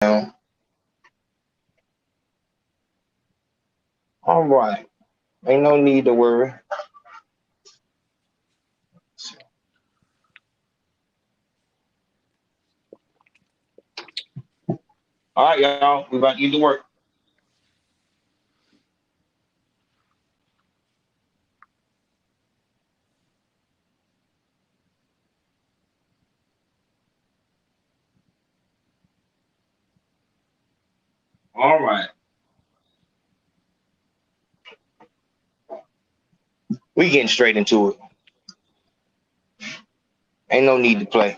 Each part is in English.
All right. Ain't no need to worry. All right, y'all. We about to get to work. All right. We getting straight into it. Ain't no need to play.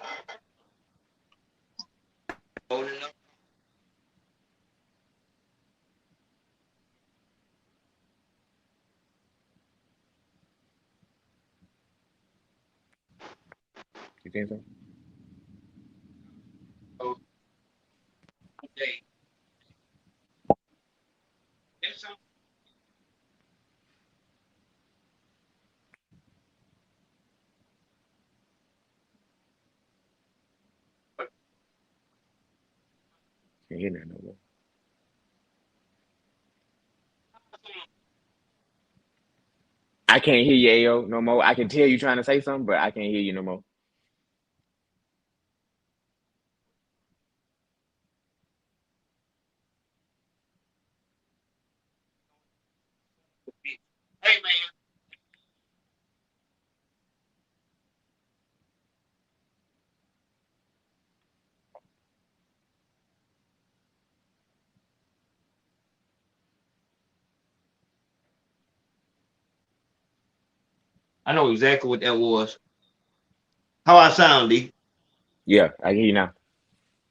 You think so? Can't hear that no more. I can't hear you, Ayo, no more. I can tell you trying to say something, but I can't hear you no more. Hey man. I know exactly what that was. How I sound, D? Yeah, I can hear you now.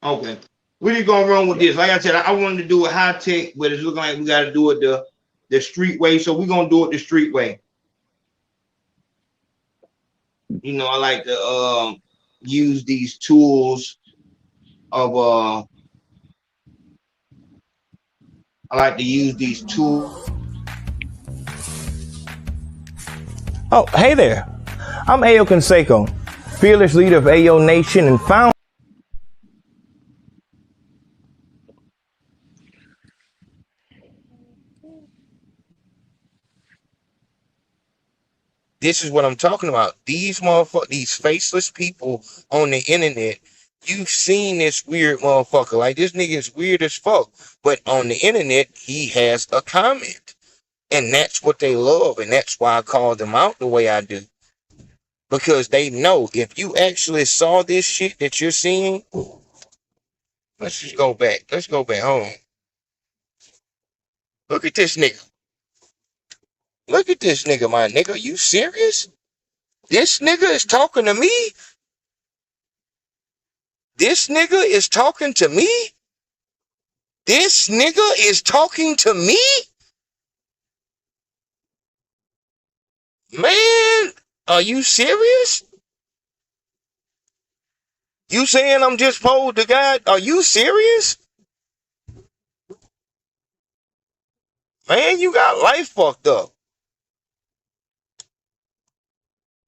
Okay. We just gonna run with Yeah. this. Like I said, I wanted to do it high tech, but it's looking like we got to do it the street way. So we're gonna do it the street way. You know, I like to use these tools of I like to use these tools. Oh, hey there. I'm Ayo Consaco, fearless leader of Ayo Nation and founder. This is what I'm talking about. These motherfuckers, these faceless people on the internet. You've seen this weird motherfucker. Like this nigga is weird as fuck. But on the internet, he has a comment. And that's what they love. And that's why I call them out the way I do. Because they know if you actually saw this shit that you're seeing, let's just go back. Let's go back home. Look at this nigga. Look at this nigga, my nigga. You serious? This nigga is talking to me? This nigga is talking to me? This nigga is talking to me? Man, are you serious? You saying I'm just posed to God? Are you serious? Man, you got life fucked up.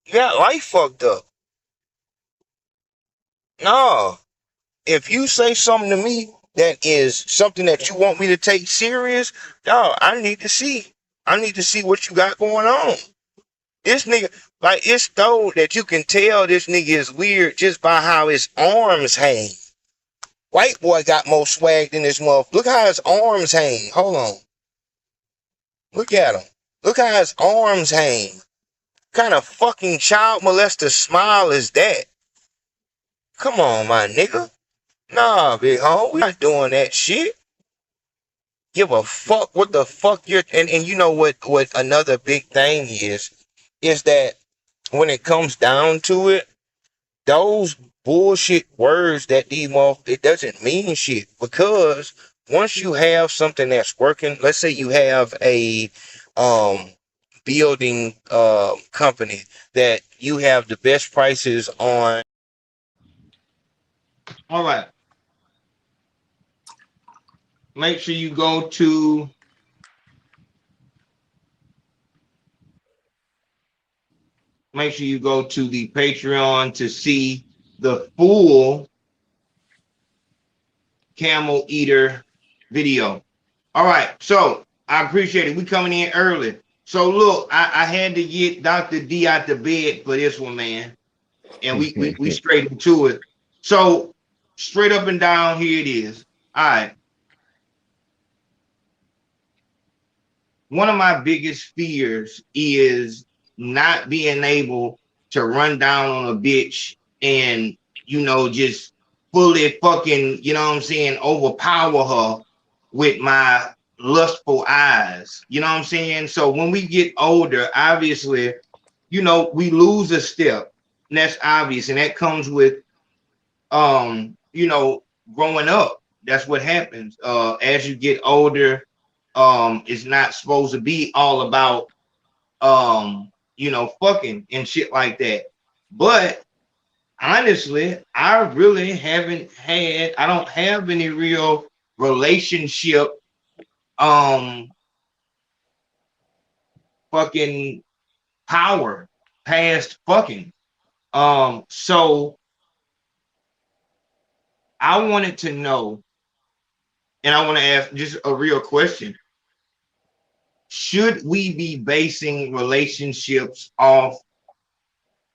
You got life fucked up. No. If you say something to me that is something that you want me to take serious, dog, I need to see. I need to see what you got going on. This nigga, like, it's though that you can tell this nigga is weird just by how his arms hang. White boy got more swag than this motherfucker. Look how his arms hang. Hold on. Look at him. Look how his arms hang. What kind of fucking child molester smile is that? Come on, my nigga. Nah, big home. We not doing that shit. Give a fuck what the fuck you're and you know what another big thing is that when it comes down to it, those bullshit words that it doesn't mean shit because once you have something that's working, let's say you have a um building company that you have the best prices on. All right. Make sure you go to the Patreon to see the full camel eater video. All right, so I appreciate it. We coming in early. So look, I had to get Dr. D out the bed for this one, man. And we straight into it. So straight up and down, here it is. All right. One of my biggest fears is not being able to run down on a bitch and, just fully fucking, what I'm saying, overpower her with my lustful eyes. You know what I'm saying? So when we get older, obviously, we lose a step. And that's obvious. And that comes with, growing up. That's what happens. As you get older, it's not supposed to be all about fucking and shit like that. But honestly, I really I don't have any real relationship fucking power past fucking. So I wanted to know, and I want to ask just a real question. Should we be basing relationships off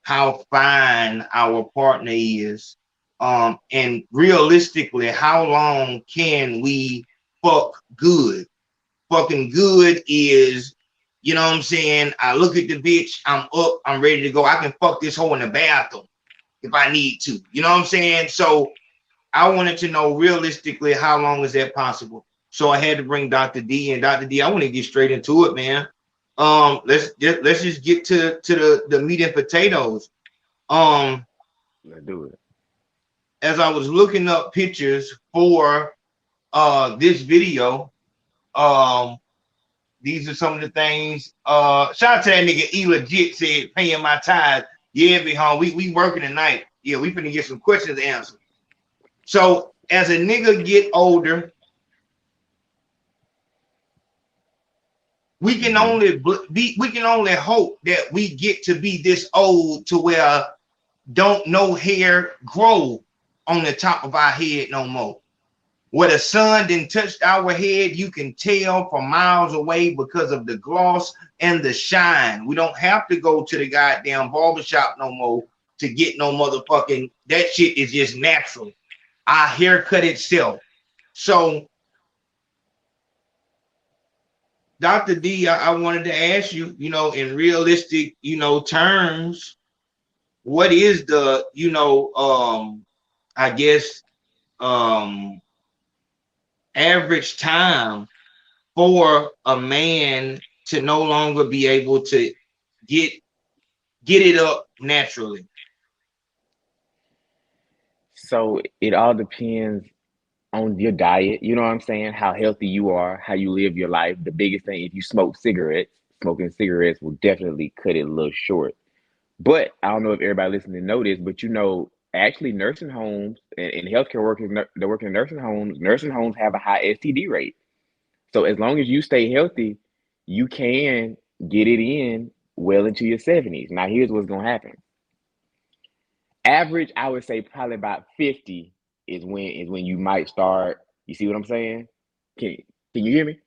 how fine our partner is? And realistically, how long can we fuck good? Fucking good is, you know what I'm saying? I look at the bitch, I'm up, I'm ready to go. I can fuck this hoe in the bathroom if I need to. You know what I'm saying? So I wanted to know realistically, how long is that possible? So I had to bring Dr. D, and Dr. D, I want to get straight into it, man. Let's just get to the meat and potatoes. Let's do it. As I was looking up pictures for this video, these are some of the things. Shout out to that nigga E legit said paying my tithes. Yeah, be home. We working tonight. Yeah, we finna get some questions answered. So as a nigga get older, we can only hope that we get to be this old to where don't no hair grow on the top of our head no more. Where the sun didn't touch our head, you can tell from miles away because of the gloss and the shine. We don't have to go to the goddamn barbershop no more to get no motherfucking, that shit is just natural. Our haircut itself. So, Dr. D, I wanted to ask you, in realistic, terms, what is the, I guess, average time for a man to no longer be able to get it up naturally? So it all depends on your diet. You know what I'm saying? How healthy you are, how you live your life. The biggest thing, if you smoke cigarettes, smoking cigarettes will definitely cut it a little short. But I don't know if everybody listening know this, but actually nursing homes and healthcare workers that work in nursing homes have a high STD rate. So as long as you stay healthy, you can get it in well into your 70s. Now here's what's gonna happen. Average, I would say probably about 50 is when you might start. You see what I'm saying? Can you hear me?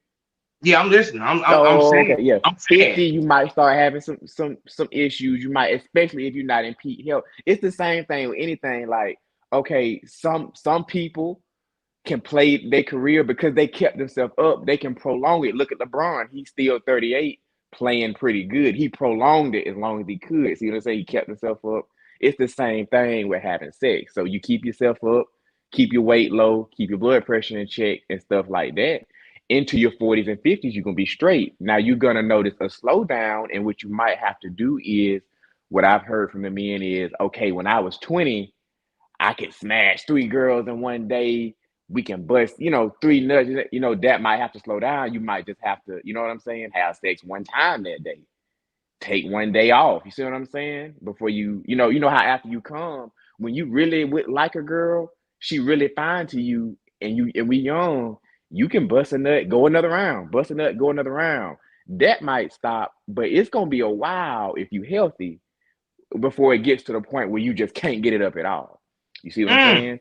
Yeah, I'm listening. I'm Oh, saying, okay, yeah. I'm saying. 50, you might start having some issues. You might, especially if you're not in peak health. It's the same thing with anything. Like, okay, some people can play their career because they kept themselves up. They can prolong it. Look at LeBron. He's still 38, playing pretty good. He prolonged it as long as he could. See what I'm saying? He kept himself up. It's the same thing with having sex. So you keep yourself up, keep your weight low, keep your blood pressure in check and stuff like that. Into your 40s and 50s, you're going to be straight. Now you're going to notice a slowdown, and what you might have to do is what I've heard from the men is, okay, when I was 20, I could smash 3 girls in one day. We can bust, 3 nuts. That might have to slow down. You might just have to, you know what I'm saying, have sex one time that day. Take one day off. You see what I'm saying? Before you know how after you come, when you really would like a girl, she really fine to you, and we young, you can bust a nut, go another round, bust a nut, go another round. That might stop, but it's gonna be a while if you healthy before it gets to the point where you just can't get it up at all. You see what I'm Mm, saying?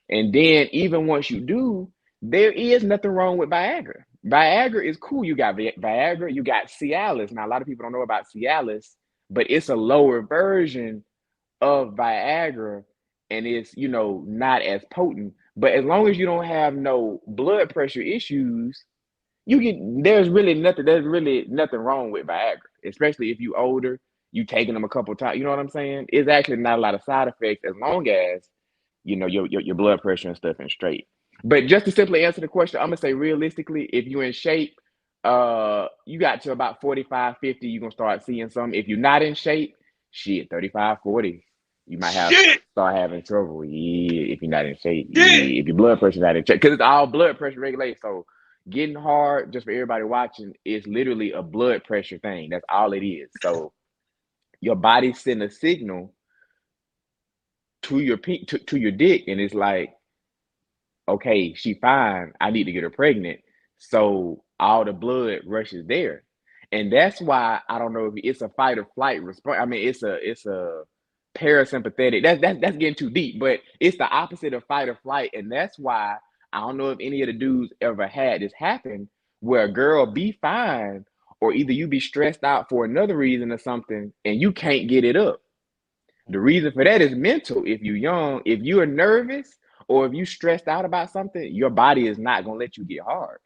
And then even once you do, there is nothing wrong with Viagra. Viagra is cool. You got Viagra, you got Cialis. Now, a lot of people don't know about Cialis, but it's a lower version of Viagra, and it's, you know, not as potent. But as long as you don't have no blood pressure issues, there's really nothing wrong with Viagra, especially if you older, you taking them a couple times. You know what I'm saying? It's actually not a lot of side effects as long as, you know, your blood pressure and stuff is straight. But just to simply answer the question, I'm gonna say realistically, if you're in shape, you got to about 45, 50, you're gonna start seeing some. If you're not in shape, shit, 35, 40, you might start having trouble. Yeah, if you're not in shape. Yeah, if your blood pressure's not in check, because it's all blood pressure regulated. So getting hard, just for everybody watching, is literally a blood pressure thing. That's all it is. So your body send a signal to your to your dick, and it's like, okay, she fine, I need to get her pregnant. So all the blood rushes there. And that's why I don't know if it's a fight or flight response. I mean, it's a parasympathetic. That's getting too deep, but it's the opposite of fight or flight. And that's why I don't know if any of the dudes ever had this happen where a girl be fine, or either you be stressed out for another reason or something and you can't get it up. The reason for that is mental. If you're young, if you're nervous or if you stressed out about something, your body is not gonna let you get hard,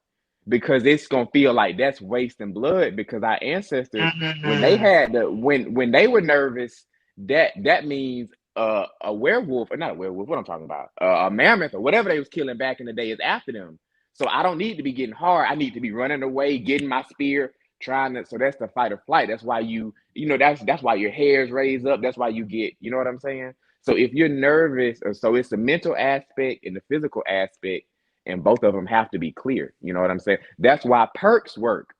because it's gonna feel like that's wasting blood. Because our ancestors, when they had when they were nervous, that means a werewolf, or not a werewolf, what I'm talking about, a mammoth or whatever they was killing back in the day is after them. So I don't need to be getting hard. I need to be running away, getting my spear, trying to. So that's the fight or flight. That's why that's why your hair's raised up. That's why you get, you know what I'm saying? So if you're nervous, or so it's the mental aspect and the physical aspect, and both of them have to be clear. You know what I'm saying? That's why perks work.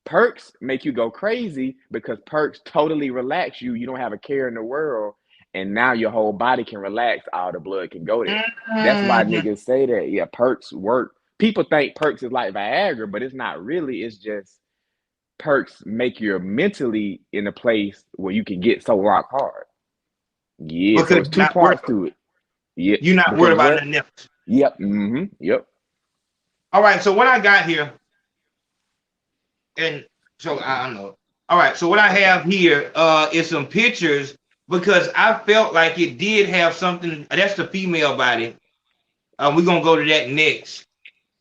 Perks make you go crazy because perks totally relax you. You don't have a care in the world, and now your whole body can relax. All the blood can go there. That's why niggas say that. Yeah, perks work. People think perks is like Viagra, but it's not really. It's just perks make you mentally in a place where you can get so rock hard. Yeah, so Because it's two parts to it. Yeah, you're not because worried about what? nothing else. Yep. Mm-hmm. Yep. All right, so what I got here, and so I don't know. All right, so what I have here is some pictures, because I felt like it did have something. That's the female body. We're gonna go to that next.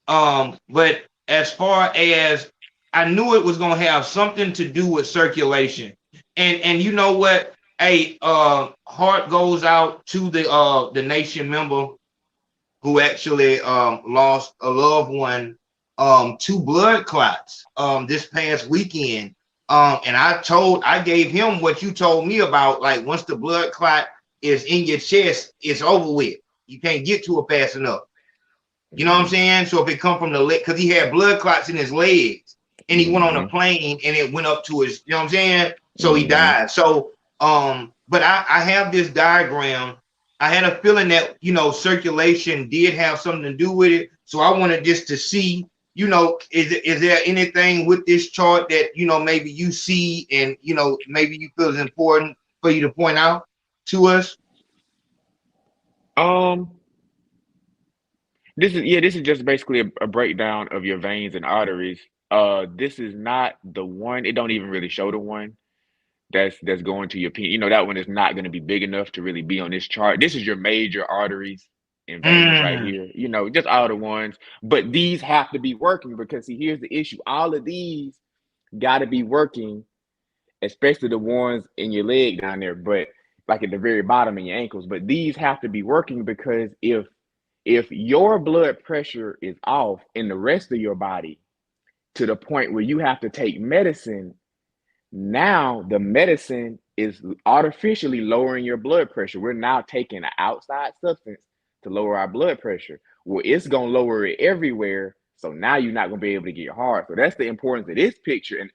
But as far as I knew it was gonna have something to do with circulation. And you know what? Hey, heart goes out to the nation member who actually lost a loved one to blood clots this past weekend. And I gave him what you told me about, like once the blood clot is in your chest, it's over with. You can't get to it fast enough. You know what I'm saying? So if it come from the leg, because he had blood clots in his legs, and he went on a plane and it went up to his, you know what I'm saying? So he died. So but I have this diagram. I had a feeling that, you know, circulation did have something to do with it. So I wanted just to see, you know, is there anything with this chart that, you know, maybe you see and, you know, maybe you feel is important for you to point out to us? This is just basically a breakdown of your veins and arteries. This is not the one. It don't even really show the one that's going to your penis. You know, that one is not going to be big enough to really be on this chart. This is your major arteries and veins right here. You know, just all the ones. But these have to be working, because see, here's the issue. All of these got to be working, especially the ones in your leg down there, but like at the very bottom of your ankles. But these have to be working, because if your blood pressure is off in the rest of your body to the point where you have to take medicine, now the medicine is artificially lowering your blood pressure. We're now taking an outside substance to lower our blood pressure. Well, it's going to lower it everywhere. So now you're not going to be able to get hard. So that's the importance of this picture. And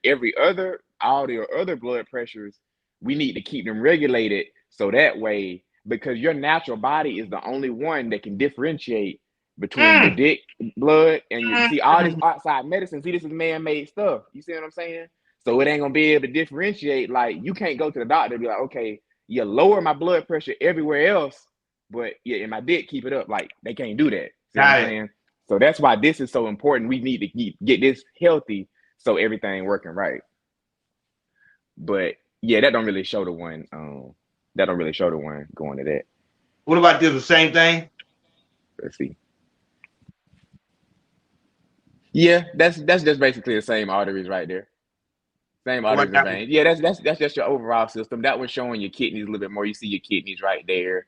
all the other blood pressures, we need to keep them regulated. So that way, because your natural body is the only one that can differentiate between your dick blood and you see all this outside medicine. See, this is man-made stuff. You see what I'm saying? So it ain't gonna be able to differentiate. Like, you can't go to the doctor and be like, okay, you lower my blood pressure everywhere else, but yeah, in my dick, keep it up. Like they can't do that. See what Got I'm it. saying? So that's why this is so important. We need to get this healthy so everything working right. But yeah, that don't really show the one. That don't really show the one going to that. What about this? The same thing? Let's see. Yeah, that's just basically the same arteries right there. Same What arteries about and that one? veins. Yeah, that's just your overall system. That one's showing your kidneys a little bit more. You see your kidneys right there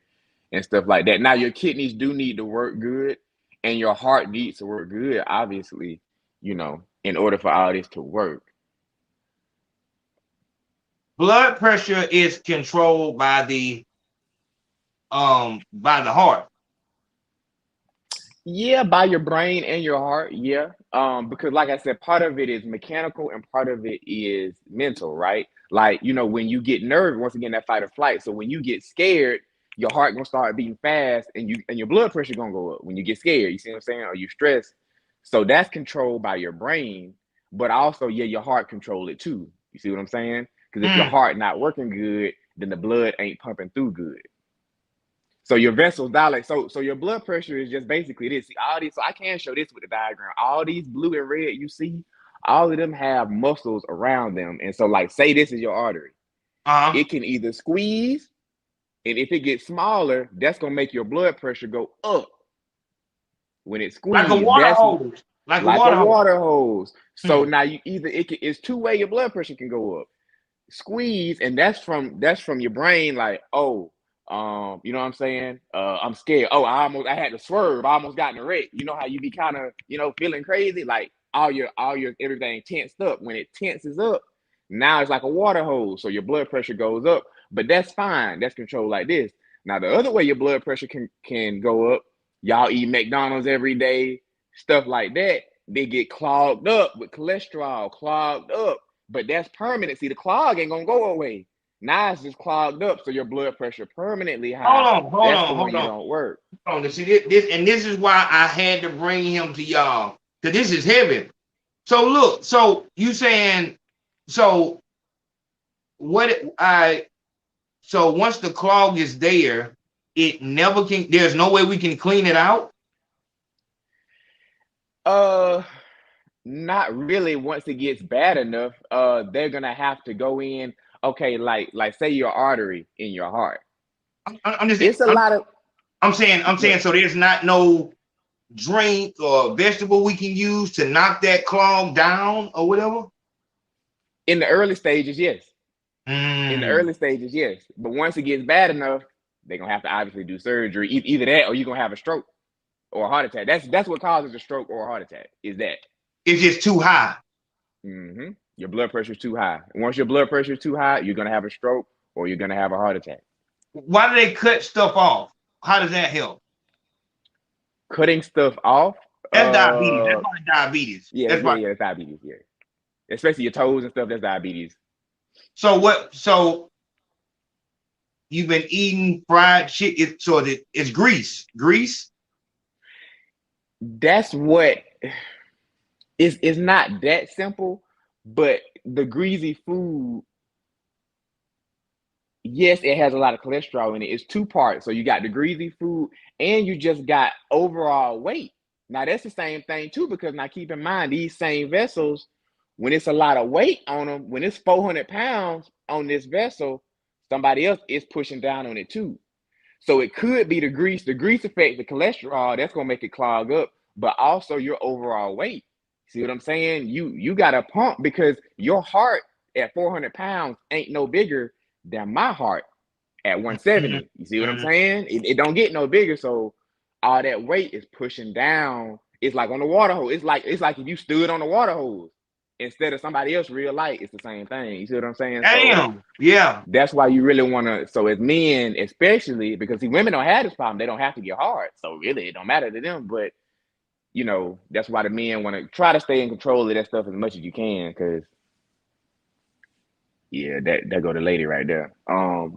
and stuff like that. Now your kidneys do need to work good, and your heart needs to work good, obviously, in order for all this to work. Blood pressure is controlled by the heart. Yeah, by your brain and your heart, yeah. Because like I said, part of it is mechanical and part of it is mental, right? Like, when you get nervous, once again, that fight or flight. So when you get scared, your heart gonna start beating fast and your blood pressure gonna go up when you get scared. You see what I'm saying? Or you stressed. So that's controlled by your brain, but also, yeah, your heart control it too. You see what I'm saying? Because if your heart not working good, then the blood ain't pumping through good. So your vessels dilate. So your blood pressure is just basically this. See, all these, so I can show this with the diagram. All these blue and red you see, all of them have muscles around them. And so, like, say this is your artery. It can either squeeze, and if it gets smaller, that's gonna make your blood pressure go up. When it squeezes, like a water that's hose. Like like a water hose. So Hmm. now it's two way your blood pressure can go up. Squeeze, and that's from your brain, like, oh, you know what I'm saying? I'm scared. Oh, I had to swerve. I almost got in a wreck. You know how you be kind of, feeling crazy, like all your everything tensed up. When it tenses up, now it's like a water hose, so your blood pressure goes up. But that's fine. That's controlled like this. Now the other way your blood pressure can go up, y'all eat McDonald's every day, stuff like that. They get clogged up with cholesterol, clogged up. But that's permanent. See, the clog ain't gonna go away. Now it's just clogged up, so your blood pressure permanently high. Hold That's the on, one hold you on. don't work. Hold on. See this is why I had to bring him to y'all. Because this is heavy. So look, so you saying, so so once the clog is there, it never can, there's no way we can clean it out? Not really. Once it gets bad enough, they're gonna have to go in. Okay, like say your artery in your heart. I'm just It's a lot of I'm saying so there's not no drink or vegetable we can use to knock that clog down or whatever? in the early stages, yes. In the Mm. early stages, yes. But once it gets bad enough, they're gonna have to obviously do surgery. Either that or you're gonna have a stroke or a heart attack. That's what causes a stroke or a heart attack, is that. It's just too high. Your blood pressure is too high. Once your blood pressure is too high, you're gonna have a stroke or you're gonna have a heart attack. Why do they cut stuff off? How does that help? Cutting stuff off. That's diabetes. That's probably diabetes. Yeah, That's right. it's diabetes. Yeah, especially your toes and stuff. That's diabetes. So what? So you've been eating fried shit. So it's grease. Grease. That's what. It's not that simple, but the greasy food, yes, it has a lot of cholesterol in it. It's two parts. So you got the greasy food and you just got overall weight. Now that's the same thing too, because now keep in mind, these same vessels, when it's a lot of weight on them, when it's 400 pounds on this vessel, somebody else is pushing down on it too. So it could be the grease effect, the cholesterol, that's gonna make it clog up, but also your overall weight. See what I'm saying? You got to pump because your heart at 400 pounds ain't no bigger than my heart at 170. You see what I'm saying? It don't get no bigger. So all that weight is pushing down. It's like on the water hose. It's like if you stood on the water hose instead of somebody else real light. It's the same thing. You see what I'm saying? Damn. So Yeah. that's why you really want to. So as men, especially because see, women don't have this problem. They don't have to get hard. So really, it don't matter to them. But that's why the men want to try to stay in control of that stuff as much as you can, because yeah, that go the lady right there.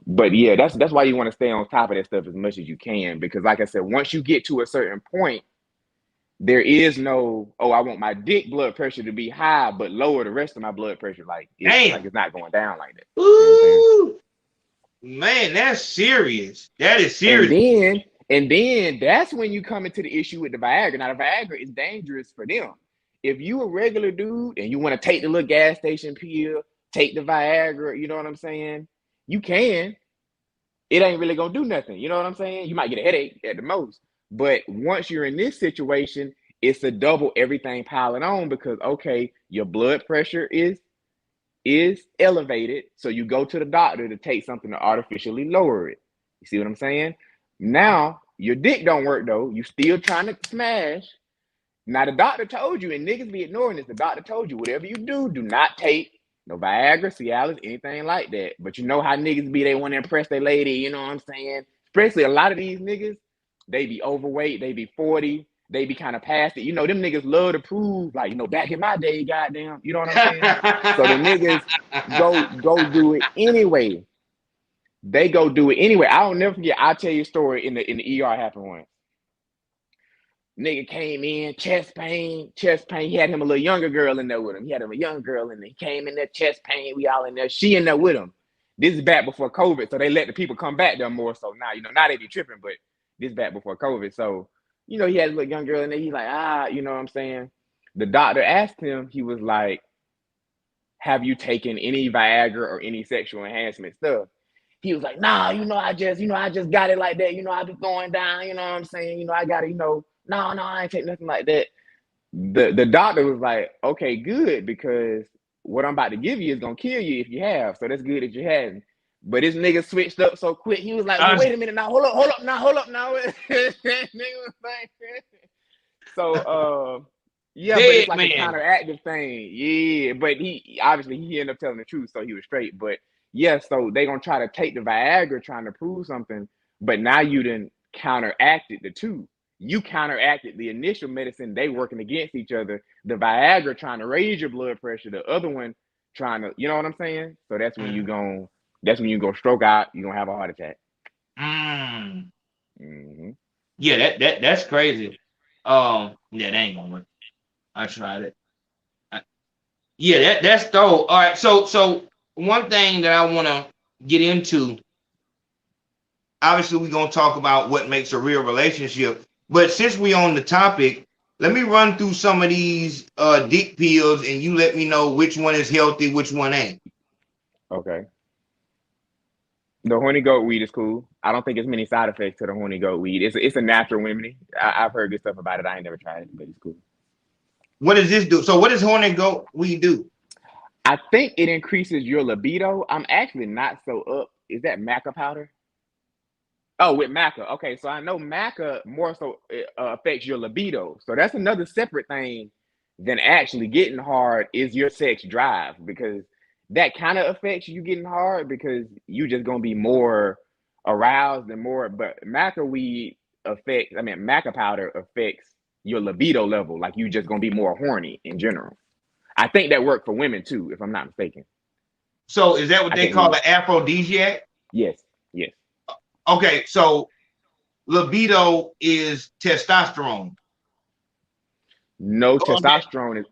But yeah, that's why you want to stay on top of that stuff as much as you can, because like I said, once you get to a certain point, there is no, oh, I want my dick blood pressure to be high, but lower the rest of my blood pressure. Like it's not going down like that. Ooh, man, that's serious. That is serious. And then that's when you come into the issue with the Viagra. Now, the Viagra is dangerous for them. If you a regular dude and you want to take the little gas station pill, take the Viagra, you know what I'm saying? You can. It ain't really gonna do nothing. You know what I'm saying? You might get a headache at the most. But once you're in this situation, it's a double everything piling on because okay, your blood pressure is elevated. So you go to the doctor to take something to artificially lower it. You see what I'm saying? Now your dick don't work though. You still trying to smash. Now the doctor told you, and niggas be ignoring this. The doctor told you, whatever you do not take no Viagra, Cialis, anything like that. But you know how niggas be, they want to impress their lady, you know what I'm saying? Especially a lot of these niggas, they be overweight, they be 40, they be kind of past it. You know, them niggas love to prove, like, you know, back in my day, goddamn, you know what I'm saying? So the niggas go do it anyway. They go do it anyway. I'll never forget, I'll tell you a story in the ER happened once. Nigga came in, chest pain. He had him a little younger girl in there with him. He had him a young girl in there. He came in there, chest pain. We all in there. She in there with him. This is back before COVID, so they let the people come back there more. So now, you know, now they be tripping, but this back before COVID. So, you know, he had a little young girl in there. He's like, you know what I'm saying? The doctor asked him, he was like, have you taken any Viagra or any sexual enhancement stuff? He was like, nah, you know, I just got it like that. You know, I be going down, you know what I'm saying? You know, I got it, you know, no, I ain't take nothing like that. The doctor was like, okay, good, because what I'm about to give you is gonna kill you if you have. So that's good that you hadn't. But this nigga switched up so quick. He was like, well, wait a minute now, hold up now. So yeah, but it's like a counteractive thing. Yeah, but he ended up telling the truth, so he was straight. But yeah, so they gonna try to take the Viagra trying to prove something, but now you done counteracted the two. You counteracted the initial medicine, they working against each other. The Viagra trying to raise your blood pressure, the other one trying to, you know what I'm saying? So that's when you gonna stroke out, you're gonna have a heart attack. Yeah, that's crazy. Yeah, that ain't gonna work. I tried it. That's dope. All right, so one thing that I want to get into, obviously we're gonna talk about what makes a real relationship, but since we on the topic, let me run through some of these dick pills and you let me know which one is healthy, which one ain't. Okay. The horny goat weed is cool. I don't think there's many side effects to the horny goat weed. It's a natural remedy. I've heard good stuff about it. I ain't never tried it, but it's cool. What does this do? So what does horny goat weed do? I think it increases your libido. I'm actually not so up. Is that maca powder? Oh, with maca. Okay, so I know maca more so affects your libido. So that's another separate thing than actually getting hard is your sex drive, because that kind of affects you getting hard because you just gonna be more aroused and more. But maca powder affects your libido level. Like you just gonna be more horny in general. I think that worked for women too, if I'm not mistaken. So is that what they call an aphrodisiac? Yes. Okay, so libido is testosterone. No, testosterone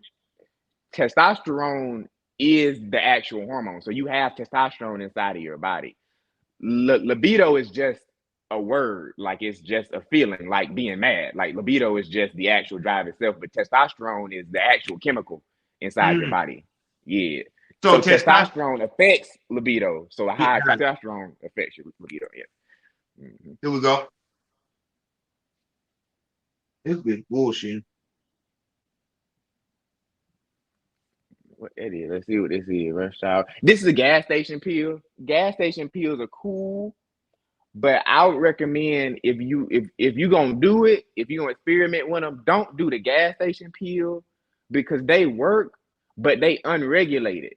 is the actual hormone. So you have testosterone inside of your body. Libido is just a word, like it's just a feeling, like being mad. Like libido is just the actual drive itself, but testosterone is the actual chemical inside your body. Yeah. So testosterone affects libido. So a high testosterone affects your libido. Yeah. Here we go. This is bullshit. What it is? Let's see what this is. Rush out. This is a gas station pill. Gas station pills are cool, but I would recommend if you gonna do it, if you gonna experiment with them, don't do the gas station pill because they work, but they unregulated.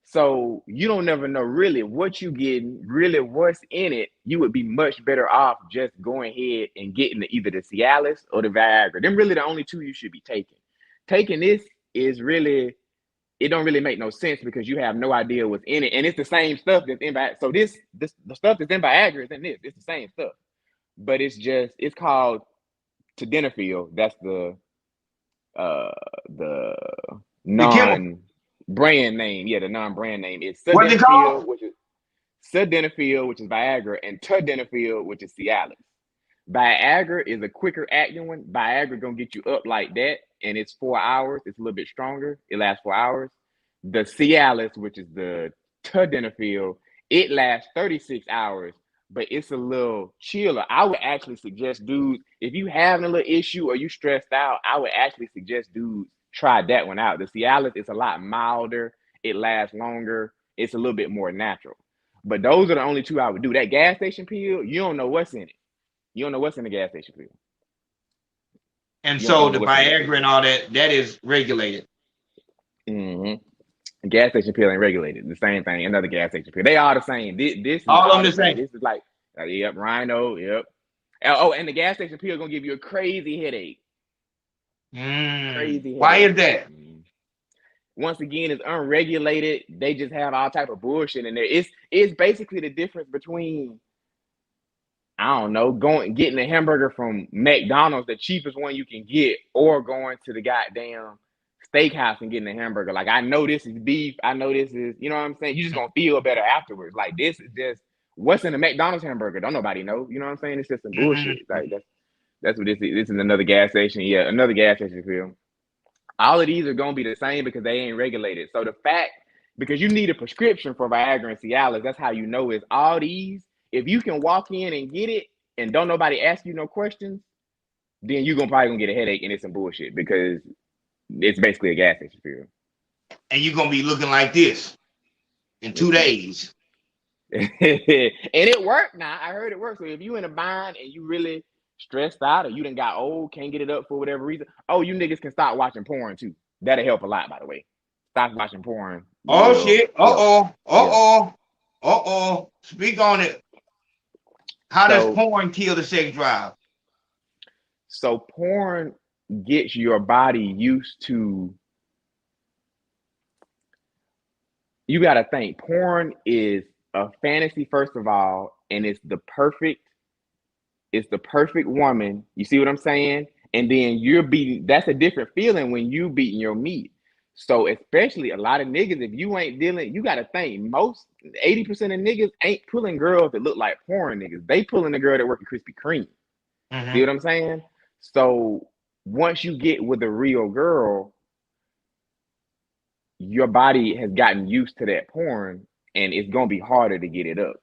So you don't never know really what you getting, really what's in it. You would be much better off just going ahead and getting either the Cialis or the Viagra. Them really the only two you should be taking. Taking this is really, it don't really make no sense because you have no idea what's in it. And it's the same stuff that's in Viagra. So the stuff that's in Viagra is in this. It's the same stuff. But it's called Tadalafil. That's the non-brand name. Yeah, the non-brand name is Sildenafil, which is Viagra, and Tadalafil, which is Cialis. Viagra is a quicker acting one. Viagra gonna get you up like that, and it's 4 hours. It's a little bit stronger. It lasts 4 hours. The Cialis, which is the Tadalafil, it lasts 36 hours, but it's a little chiller. I would actually suggest dudes, if you having a little issue or you stressed out, I would actually suggest dudes try that one out. The Cialis is a lot milder. It lasts longer. It's a little bit more natural. But those are the only two I would do. That gas station pill, you don't know what's in it. You don't know what's in the gas station pill. And so the Viagra and all that is regulated. Mm-hmm. Gas station pill ain't regulated. The same thing. Another gas station pill. They are the same. This all of them the same. This is like, yep, Rhino, yep. Oh, and the gas station pill gonna give you a crazy headache. Crazy headache. Why is that? Once again, it's unregulated. They just have all type of bullshit in there. It's basically the difference between, I don't know, getting a hamburger from McDonald's, the cheapest one you can get, or going to the goddamn steakhouse and getting a hamburger. Like, I know this is beef. I know this is, you know what I'm saying? You just gonna feel better afterwards. Like, this is just what's in a McDonald's hamburger. Don't nobody know. You know what I'm saying? It's just some bullshit. Like, that's what this is. This is another gas station. Yeah, another gas station pill. All of these are gonna be the same because they ain't regulated. So the fact, because you need a prescription for Viagra and Cialis, that's how you know is all these. If you can walk in and get it and don't nobody ask you no questions, then you're probably gonna get a headache and it's some bullshit because it's basically a gas station pill. And you're gonna be looking like this in 2 days. And it worked now. I heard it worked. So if you in a bind and you really stressed out or you done got old, can't get it up for whatever reason, you niggas can start watching porn too. That'll help a lot, by the way. Stop watching porn. Oh, shit. Speak on it. How does porn kill the sex drive? So porn gets your body used to, you got to think, porn is a fantasy, first of all, and it's the perfect woman. You see what I'm saying? And then that's a different feeling when you beating your meat. So especially a lot of niggas, if you ain't dealing, you got to think, most 80% of niggas ain't pulling girls that look like porn niggas. They pulling the girl that work at Krispy Kreme. See what I'm saying? So once you get with a real girl, your body has gotten used to that porn and it's going to be harder to get it up.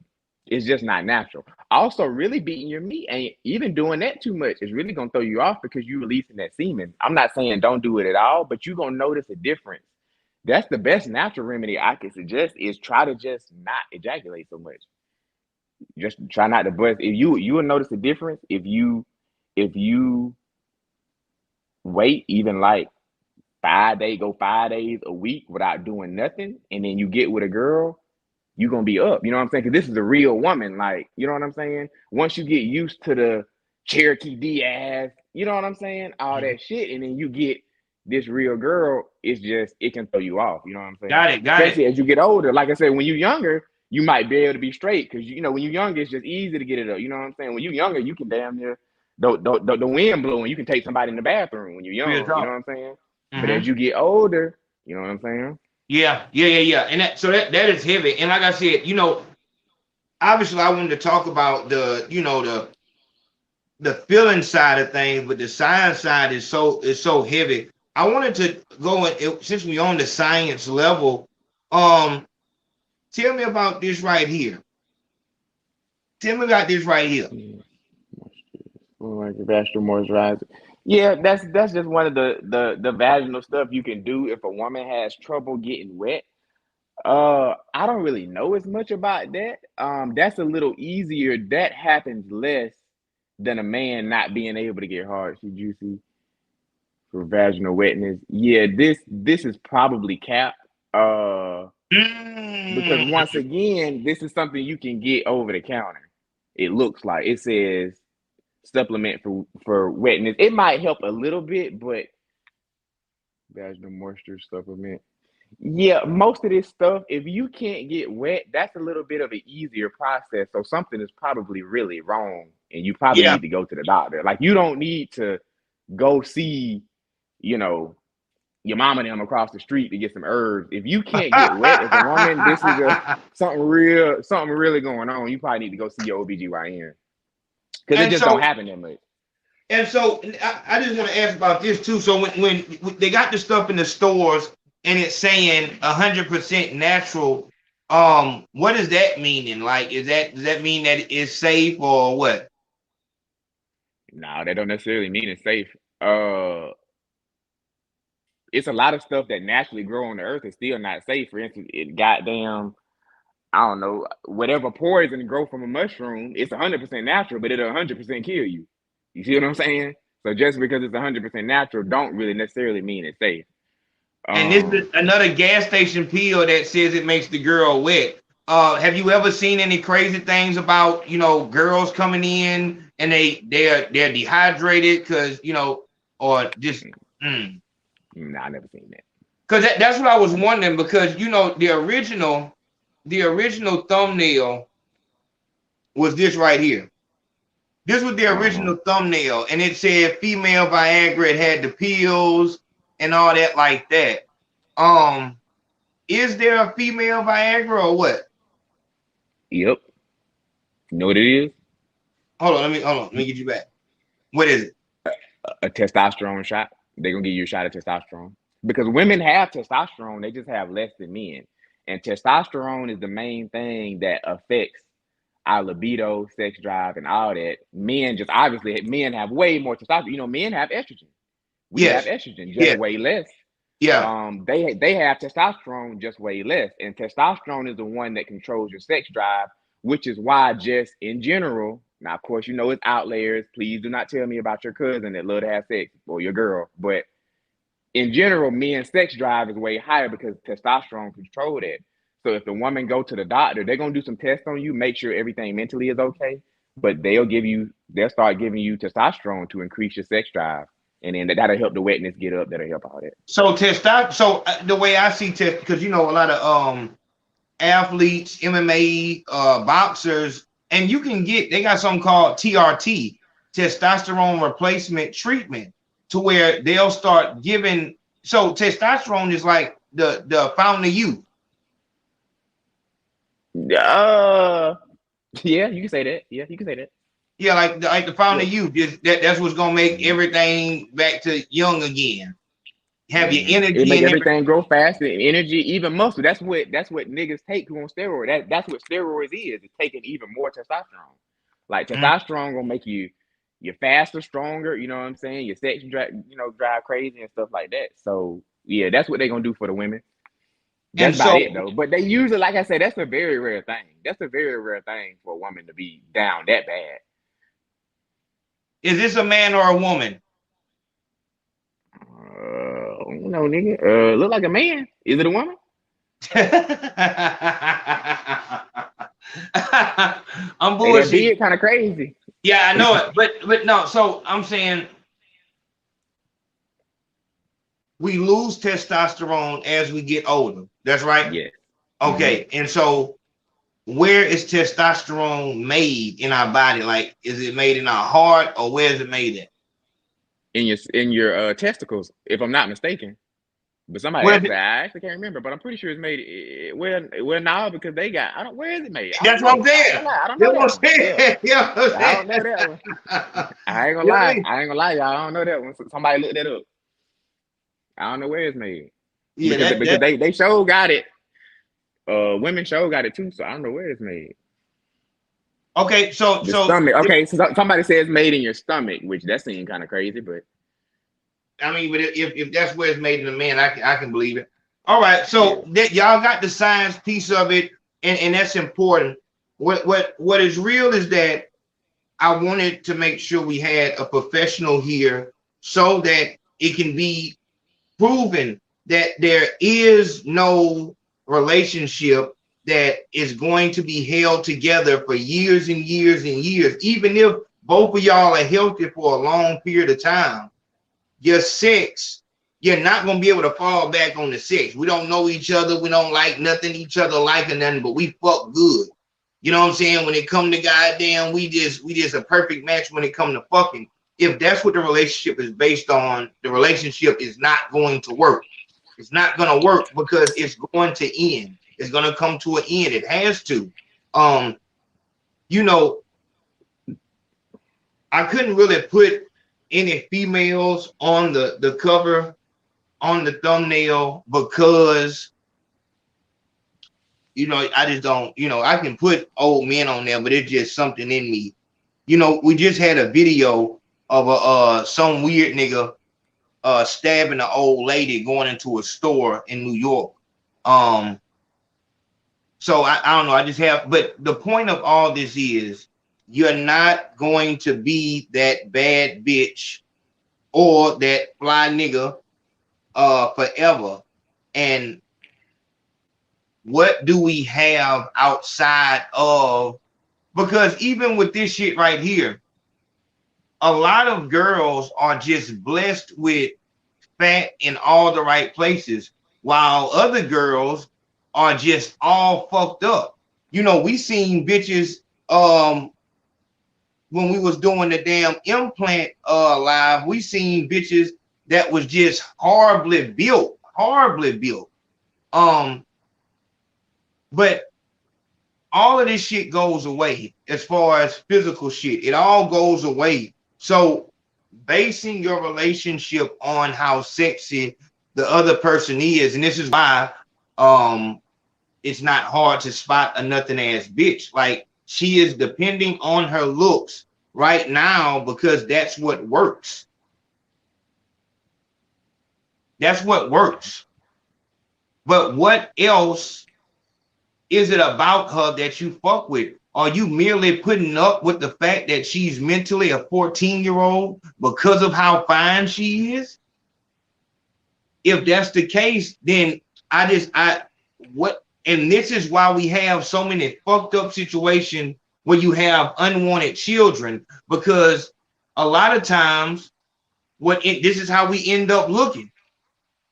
It's just not natural. Also, really beating your meat ain't even doing that too much. It's really going to throw you off because you're releasing that semen. I'm not saying don't do it at all, but you're going to notice a difference. That's the best natural remedy I can suggest is try to just not ejaculate so much. Just try not to bust. If you will notice a difference if you wait even like 5 days a week without doing nothing, and then you get with a girl, you're gonna be up. You know what I'm saying? Because this is a real woman. Like, you know what I'm saying? Once you get used to the Cherokee Diaz, you know what I'm saying? All that shit, and then you get this real girl, it can throw you off. You know what I'm saying? Got it. Especially as you get older. Like I said, when you're younger, you might be able to be straight because when you're younger, it's just easy to get it up. You know what I'm saying? When you're younger, you can damn near the wind blowing, you can take somebody in the bathroom when you're young. You know what I'm saying? But as you get older, you know what I'm saying? Yeah. And that is heavy. And like I said, obviously I wanted to talk about the feeling side of things, but the science side is so heavy. I wanted to go since we're on the science level, tell me about this right here. Like vaginal moisturizer. Yeah, that's just one of the vaginal stuff you can do if a woman has trouble getting wet. I don't really know as much about that. That's a little easier. That happens less than a man not being able to get hard. See, juicy for vaginal wetness. Yeah, this is probably capped. Because once again, this is something you can get over the counter. It looks like it says supplement for wetness. It might help a little bit, but vaginal moisture supplement. Yeah, most of this stuff, if you can't get wet, that's a little bit of an easier process. So something is probably really wrong, and you probably need to go to the doctor. Like, you don't need to go see, your mama and them across the street to get some herbs. If you can't get wet as a woman, this is something really going on. You probably need to go see your OBGYN. because it And just don't so happen that much. And so I just want to ask about this too. So when they got the stuff in the stores and it's saying 100% natural, what does that mean? And like, does that mean that it's safe or what? No, that don't necessarily mean it's safe. It's a lot of stuff that naturally grow on the earth is still not safe. For instance, I don't know, whatever poison grow from a mushroom, it's 100% natural, but it'll 100% kill you. You see what I'm saying? So just because it's 100% natural, don't really necessarily mean it's safe. And this is another gas station pill that says it makes the girl wet. Have you ever seen any crazy things about girls coming in and they're dehydrated because or just Nah, I never seen that. Because that's what I was wondering, because the original thumbnail was this right here. This was the original thumbnail, and it said female Viagra. It had the pills and all that like that. Is there a female Viagra or what? Yep. You know what it is? Hold on, let me get you back. What is it? A testosterone shot. They're gonna give you a shot of testosterone. Because women have testosterone, they just have less than men. And testosterone is the main thing that affects our libido, sex drive, and all that. Men have way more testosterone. Men have estrogen. We have estrogen, just way less. Yeah. They have testosterone, just way less. And testosterone is the one that controls your sex drive, which is why just in general, now of course it's outliers. Please do not tell me about your cousin that love to have sex or your girl, but in general, men's sex drive is way higher because testosterone controls that. So if the woman go to the doctor, they're gonna do some tests on you, make sure everything mentally is okay. But they'll start giving you testosterone to increase your sex drive, and then that'll help the wetness get up. That'll help all that. So testosterone. So the way I see because a lot of athletes, MMA, boxers, and they got something called TRT, testosterone replacement treatment, to where they'll start giving. So testosterone is like the fountain of youth. Yeah, you can say that. Yeah, you can say that. Yeah, like the fountain of youth. That's what's gonna make everything back to young again. Have your energy. It make everything grow faster, energy, even muscle. That's what niggas take who on steroids. That's what steroids is. It's taking even more testosterone. Like testosterone gonna make you faster, stronger. You know what I'm saying? Your sex drive crazy and stuff like that. So yeah, that's what they're gonna do for the women. That's about it though. But they usually, like I said, that's a very rare thing. That's a very rare thing for a woman to be down that bad. Is this a man or a woman? Nigga. Look like a man. Is it a woman? I'm bullshit. That kind of crazy. Yeah, I know it, but no. So I'm saying we lose testosterone as we get older. That's right. Yeah. Okay, and so where is testosterone made in our body? Like, is it made in our heart, or where is it made at? In your testicles, if I'm not mistaken. But somebody I actually can't remember, but I'm pretty sure it's made. Well, now because they got. Where is it made? That's what I'm saying. I don't know that one. Yeah. I don't know that one. I ain't gonna lie, y'all. I don't know that one. Somebody look that up. I don't know where it's made. Yeah, because they show got it. Women show got it too, so I don't know where it's made. Okay, so stomach. Okay, so somebody says made in your stomach, which that seems kind of crazy, but. I mean, but if that's where it's made in the man, I can believe it. All right, so y'all got the science piece of it, and that's important. What is real is that I wanted to make sure we had a professional here so that it can be proven that there is no relationship that is going to be held together for years and years and years, even if both of y'all are healthy for a long period of time. Your sex, you're not going to be able to fall back on the sex. We don't know each other. We don't like nothing each other like or nothing, but we fuck good. You know what I'm saying? When it come to goddamn, we just a perfect match when it come to fucking. If that's what the relationship is based on, the relationship is not going to work. It's not going to work because it's going to end. It's going to come to an end. It has to. I couldn't really put any females on the cover, on the thumbnail, because I just don't, I can put old men on there, but it's just something in me. We just had a video of a some weird nigga stabbing an old lady going into a store in New York. So I don't know. I just have, but the point of all this is you're not going to be that bad bitch or that fly nigga forever. And what do we have outside of, because even with this shit right here, a lot of girls are just blessed with fat in all the right places, while other girls are just all fucked up. We seen bitches when we was doing the damn implant live, we seen bitches that was just horribly built. But all of this shit goes away as far as physical shit. It all goes away. So basing your relationship on how sexy the other person is, and this is why it's not hard to spot a nothing ass bitch. Like, she is depending on her looks right now because that's what works. That's what works. But what else is it about her that you fuck with? Are you merely putting up with the fact that she's mentally a 14-year-old because of how fine she is? If that's the case, then and this is why we have so many fucked up situations where you have unwanted children, because a lot of times this is how we end up looking,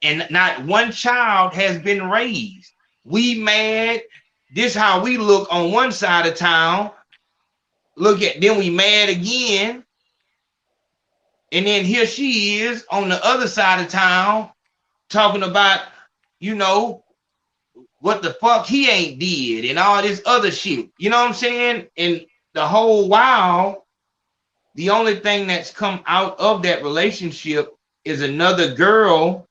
and not one child has been raised. We mad. This how we look on one side of town. Then we mad again, and then here she is on the other side of town talking about, what the fuck he ain't did and all this other shit. You know what I'm saying? And the whole while, the only thing that's come out of that relationship is another girl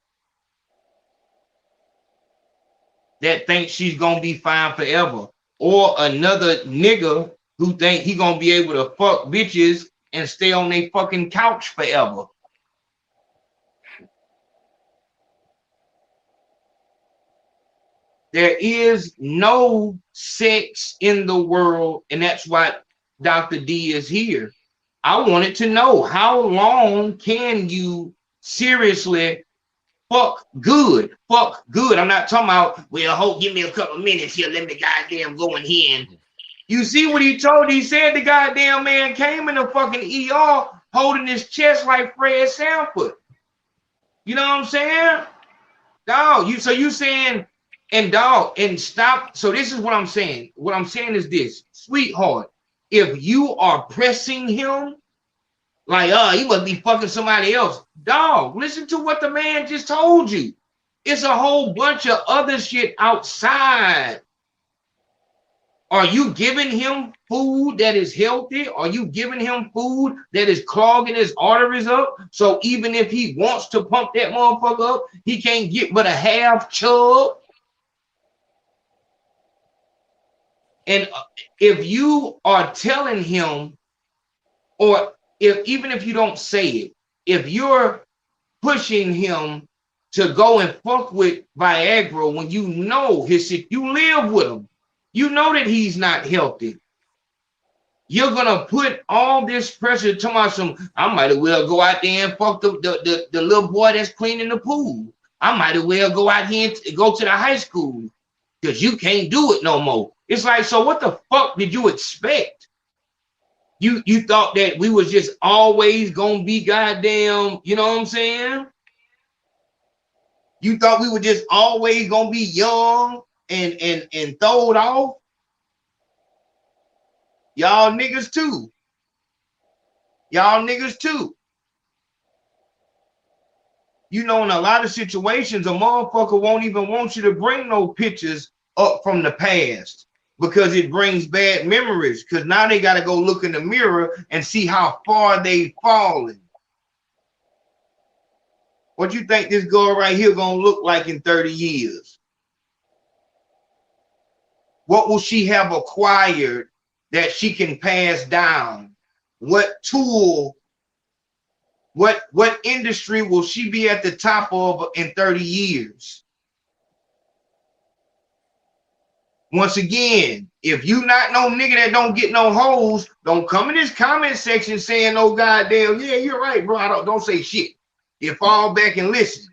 that thinks she's gonna be fine forever, or another nigga who think he gonna be able to fuck bitches and stay on their fucking couch forever. There is no sex in the world, and that's why Dr. D is here. I wanted to know, how long can you seriously fuck good? Fuck good. I'm not talking about, well, give me a couple minutes here, let me goddamn go in here. And you see what he told? He said the goddamn man came in the fucking ER holding his chest like Fred Sanford. You know what I'm saying? Dog, you saying, and dog, and stop. So this is what I'm saying. What I'm saying is this, sweetheart, if you are pressing him like, he must be fucking somebody else, dog, listen to what the man just told you. It's a whole bunch of other shit outside. Are you giving him food that is healthy? Are you giving him food that is clogging his arteries up? So even if he wants to pump that motherfucker up, he can't get but a half chub. And if you are telling him, or even if you don't say it, if you're pushing him to go and fuck with Viagra when you know you live with him, you know that he's not healthy, you're gonna put all this pressure to I might as well go out there and fuck the little boy that's cleaning the pool. I might as well go out here and go to the high school because you can't do it no more. It's like, so what the fuck did you expect? You thought that we was just always gonna be goddamn, you know what I'm saying? You thought we were just always gonna be young and throw it off? Y'all niggas too. Y'all niggas too. In a lot of situations, a motherfucker won't even want you to bring no pictures up from the past. because it brings bad memories. Because now they got to go look in the mirror and see how far they've fallen. What you think this girl right here gonna look like in 30 years? What will she have acquired that she can pass down? What tool, what industry will she be at the top of in 30 years? Once again, if you not no nigga that don't get no hoes, don't come in this comment section saying, "Oh goddamn, yeah, you're right, bro." I don't say shit. You fall back and listen.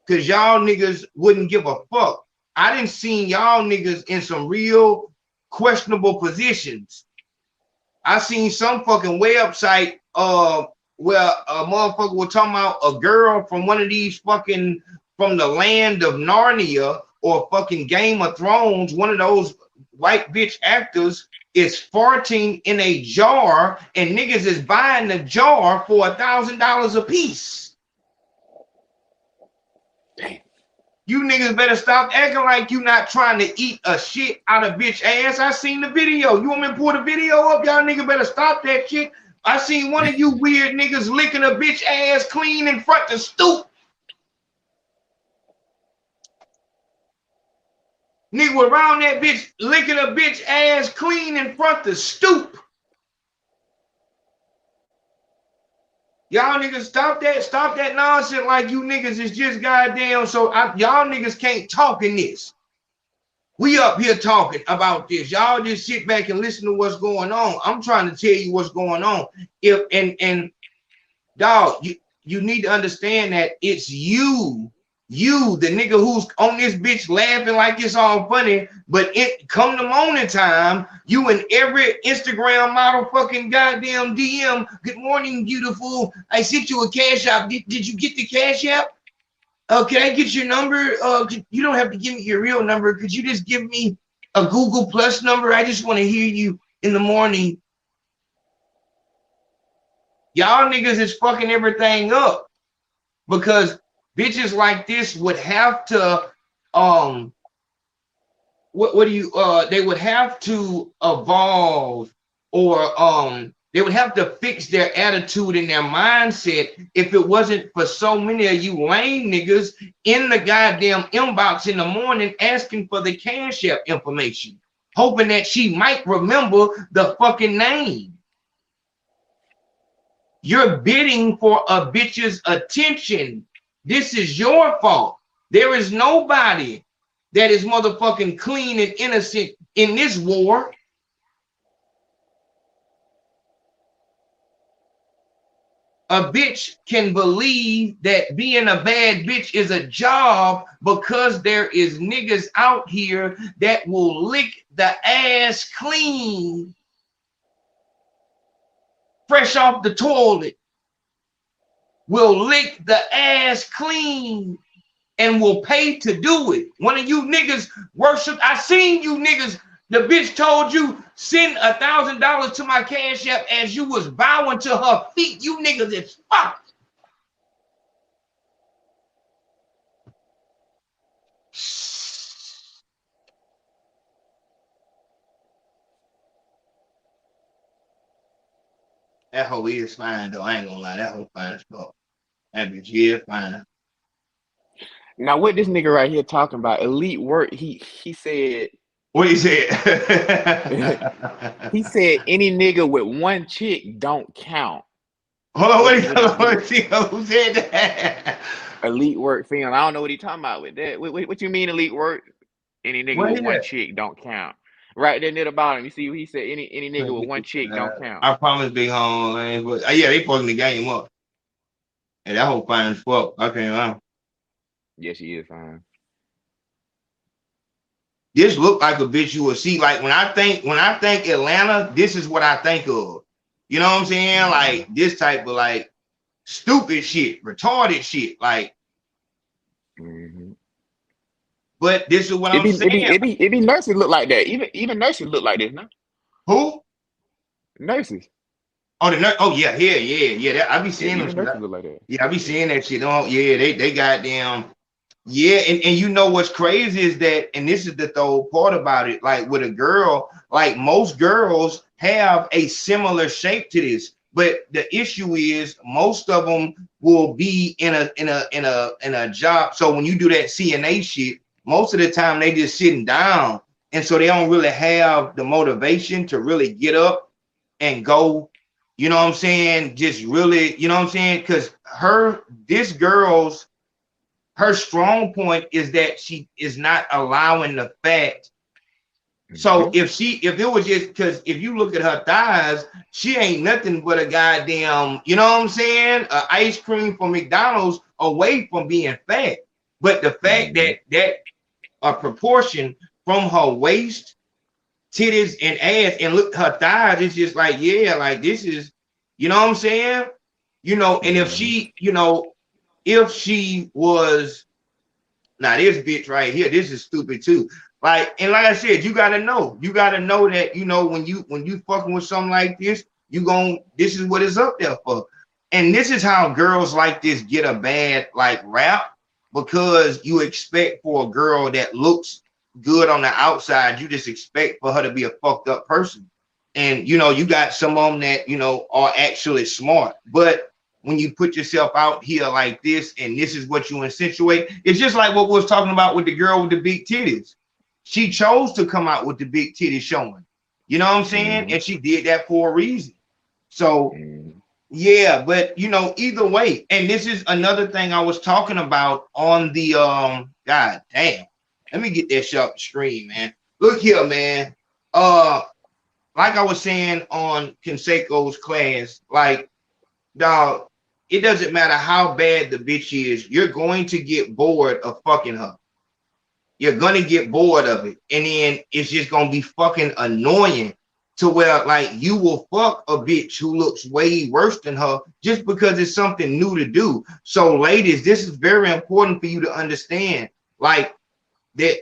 Cause y'all niggas wouldn't give a fuck. I didn't see y'all niggas in some real questionable positions. I seen some fucking website where a motherfucker was talking about a girl from one of these fucking from the land of Narnia or fucking Game of Thrones, one of those white bitch actors is farting in a jar and niggas is buying the jar for $1,000 a piece. Damn. You niggas better stop acting like you not trying to eat a shit out of bitch ass. I seen the video. You want me to pull the video up? Y'all niggas better stop that shit. I seen one of you weird niggas licking a bitch ass clean in front the stoop. Nigga around that bitch licking a bitch ass clean in front the stoop. Y'all niggas stop that nonsense like you niggas is just goddamn. So y'all niggas can't talk in this. We up here talking about this. Y'all just sit back and listen to what's going on. I'm trying to tell you what's going on. If and dog, you need to understand that it's you, the nigga who's on this bitch laughing like it's all funny, but it come the morning time, you and every Instagram model fucking goddamn DM, "Good morning, beautiful. I sent you a cash app. Did you get the cash app? Can I get your number? You don't have to give me your real number. Could you just give me a Google Plus number? I just want to hear you in the morning." Y'all niggas is fucking everything up because bitches like this would have to they would have to evolve or they would have to fix their attitude and their mindset if it wasn't for so many of you lame niggas in the goddamn inbox in the morning asking for the cash app information, hoping that she might remember the fucking name. You're bidding for a bitch's attention. This is your fault. There is nobody that is motherfucking clean and innocent in this war. A bitch can believe that being a bad bitch is a job because there is niggas out here that will lick the ass clean fresh off the toilet, will lick the ass clean and will pay to do it. One of you niggas worship. I seen you niggas. The bitch told you send $1,000 to my cash app as you was bowing to her feet. You niggas is fucked. That hoe is fine though. I ain't gonna lie. That hoe fine as fuck. That bitch is fine. Now, what this nigga right here talking about, elite work, he said, What you said? he said any nigga with one chick don't count. Hold on, what see who said that? Elite work film. I don't know what he talking about with that. What you mean elite work? Any nigga with one chick don't count. Right there near the bottom, you see he said any nigga with one chick don't count. I promise, big home, man. But yeah, they fucking the game up. And that whole fine as fuck. I can't lie. Yeah, she is fine. This look like a bitch you will see. Like when I think Atlanta, this is what I think of. You know what I'm saying? Like this type of like stupid shit, retarded shit. Like, but this is what I'm saying. It be nurses look like that. Even nurses look like this, no? Who? Nurses. Oh, the nurse. Oh yeah. That, I be seeing them. Nurses look like that. Yeah, I be seeing that shit. Oh yeah, they goddamn. Yeah, and you know what's crazy is that, and this is the third part about it, like with a girl, like most girls have a similar shape to this, but the issue is most of them will be in a job. So when you do that CNA shit, most of the time they just sitting down, and so they don't really have the motivation to really get up and go. You know what I'm saying? Just really, you know what I'm saying? Because this girl's her strong point is that she is not allowing the fact. So if it was just because if you look at her thighs, she ain't nothing but a goddamn, you know what I'm saying? Ice cream from McDonald's away from being fat. But the fact that a proportion from her waist, titties, and ass, and look her thighs, it's just like, yeah, like this is, you know what I'm saying? You know, and if she was. Now this bitch right here, this is stupid too. And like I said, you gotta know that when you fucking with something like this, this is what it's up there for. And this is how girls like this get a bad like rap, because you expect for a girl that looks good on the outside, you just expect for her to be a fucked up person. And you got some of them that are actually smart, but when you put yourself out here like this and this is what you insinuate, it's just like what we was talking about with the girl with the big titties. She chose to come out with the big titties showing. You know what I'm saying? And she did that for a reason. So yeah, but either way, and this is another thing I was talking about on the god damn. Let me get that shit up the screen, man. Look here, man. Like I was saying on Consaco's class, like, dog, it doesn't matter how bad the bitch is, you're going to get bored of fucking her. You're gonna get bored of it, and then it's just gonna be fucking annoying to where like you will fuck a bitch who looks way worse than her just because it's something new to do. So ladies, this is very important for you to understand, like, that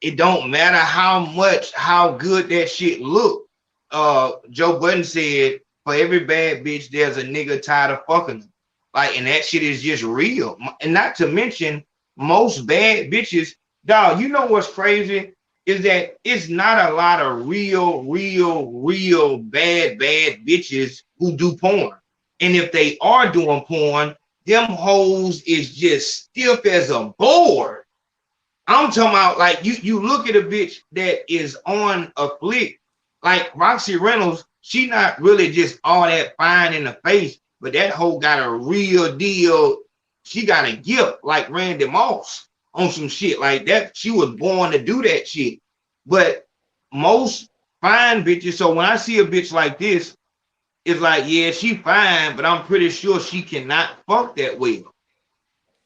it don't matter how good that shit look. Joe Budden said, for every bad bitch, there's a nigga tired of fucking them. Like, and that shit is just real. And not to mention, most bad bitches, dog, you know what's crazy? Is that it's not a lot of real bad bitches who do porn. And if they are doing porn, them hoes is just stiff as a board. I'm talking about, like, you look at a bitch that is on a flick, like Roxy Reynolds, she not really just all that fine in the face, but that hoe got a real deal. She got a gift like Randy Moss on some shit like that. She was born to do that shit. But most fine bitches, so when I see a bitch like this, it's like, yeah, she fine, but I'm pretty sure she cannot fuck that well.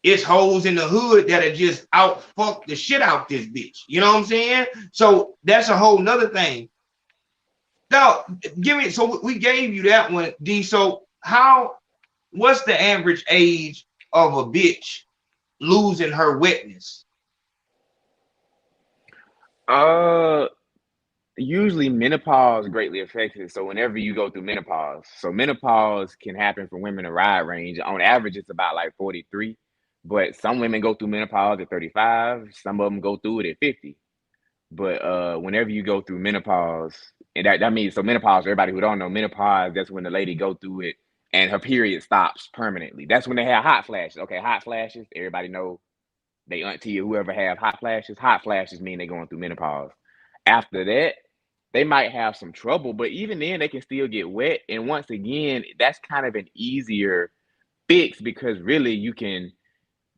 It's hoes in the hood that are just out fuck the shit out this bitch. You know what I'm saying? So that's a whole nother thing. Now, so we gave you that one, D. So what's the average age of a bitch losing her wetness? Usually menopause greatly affects it. So whenever you go through menopause, so menopause can happen for women a wide range. On average, it's about like 43, but some women go through menopause at 35. Some of them go through it at 50. But whenever you go through menopause, and that means, so menopause, everybody who don't know, menopause, that's when the lady go through it and her period stops permanently. That's when they have hot flashes. Okay, hot flashes, everybody know, they auntie or whoever have hot flashes. Hot flashes mean they're going through menopause. After that, they might have some trouble, but even then they can still get wet. And once again, that's kind of an easier fix, because really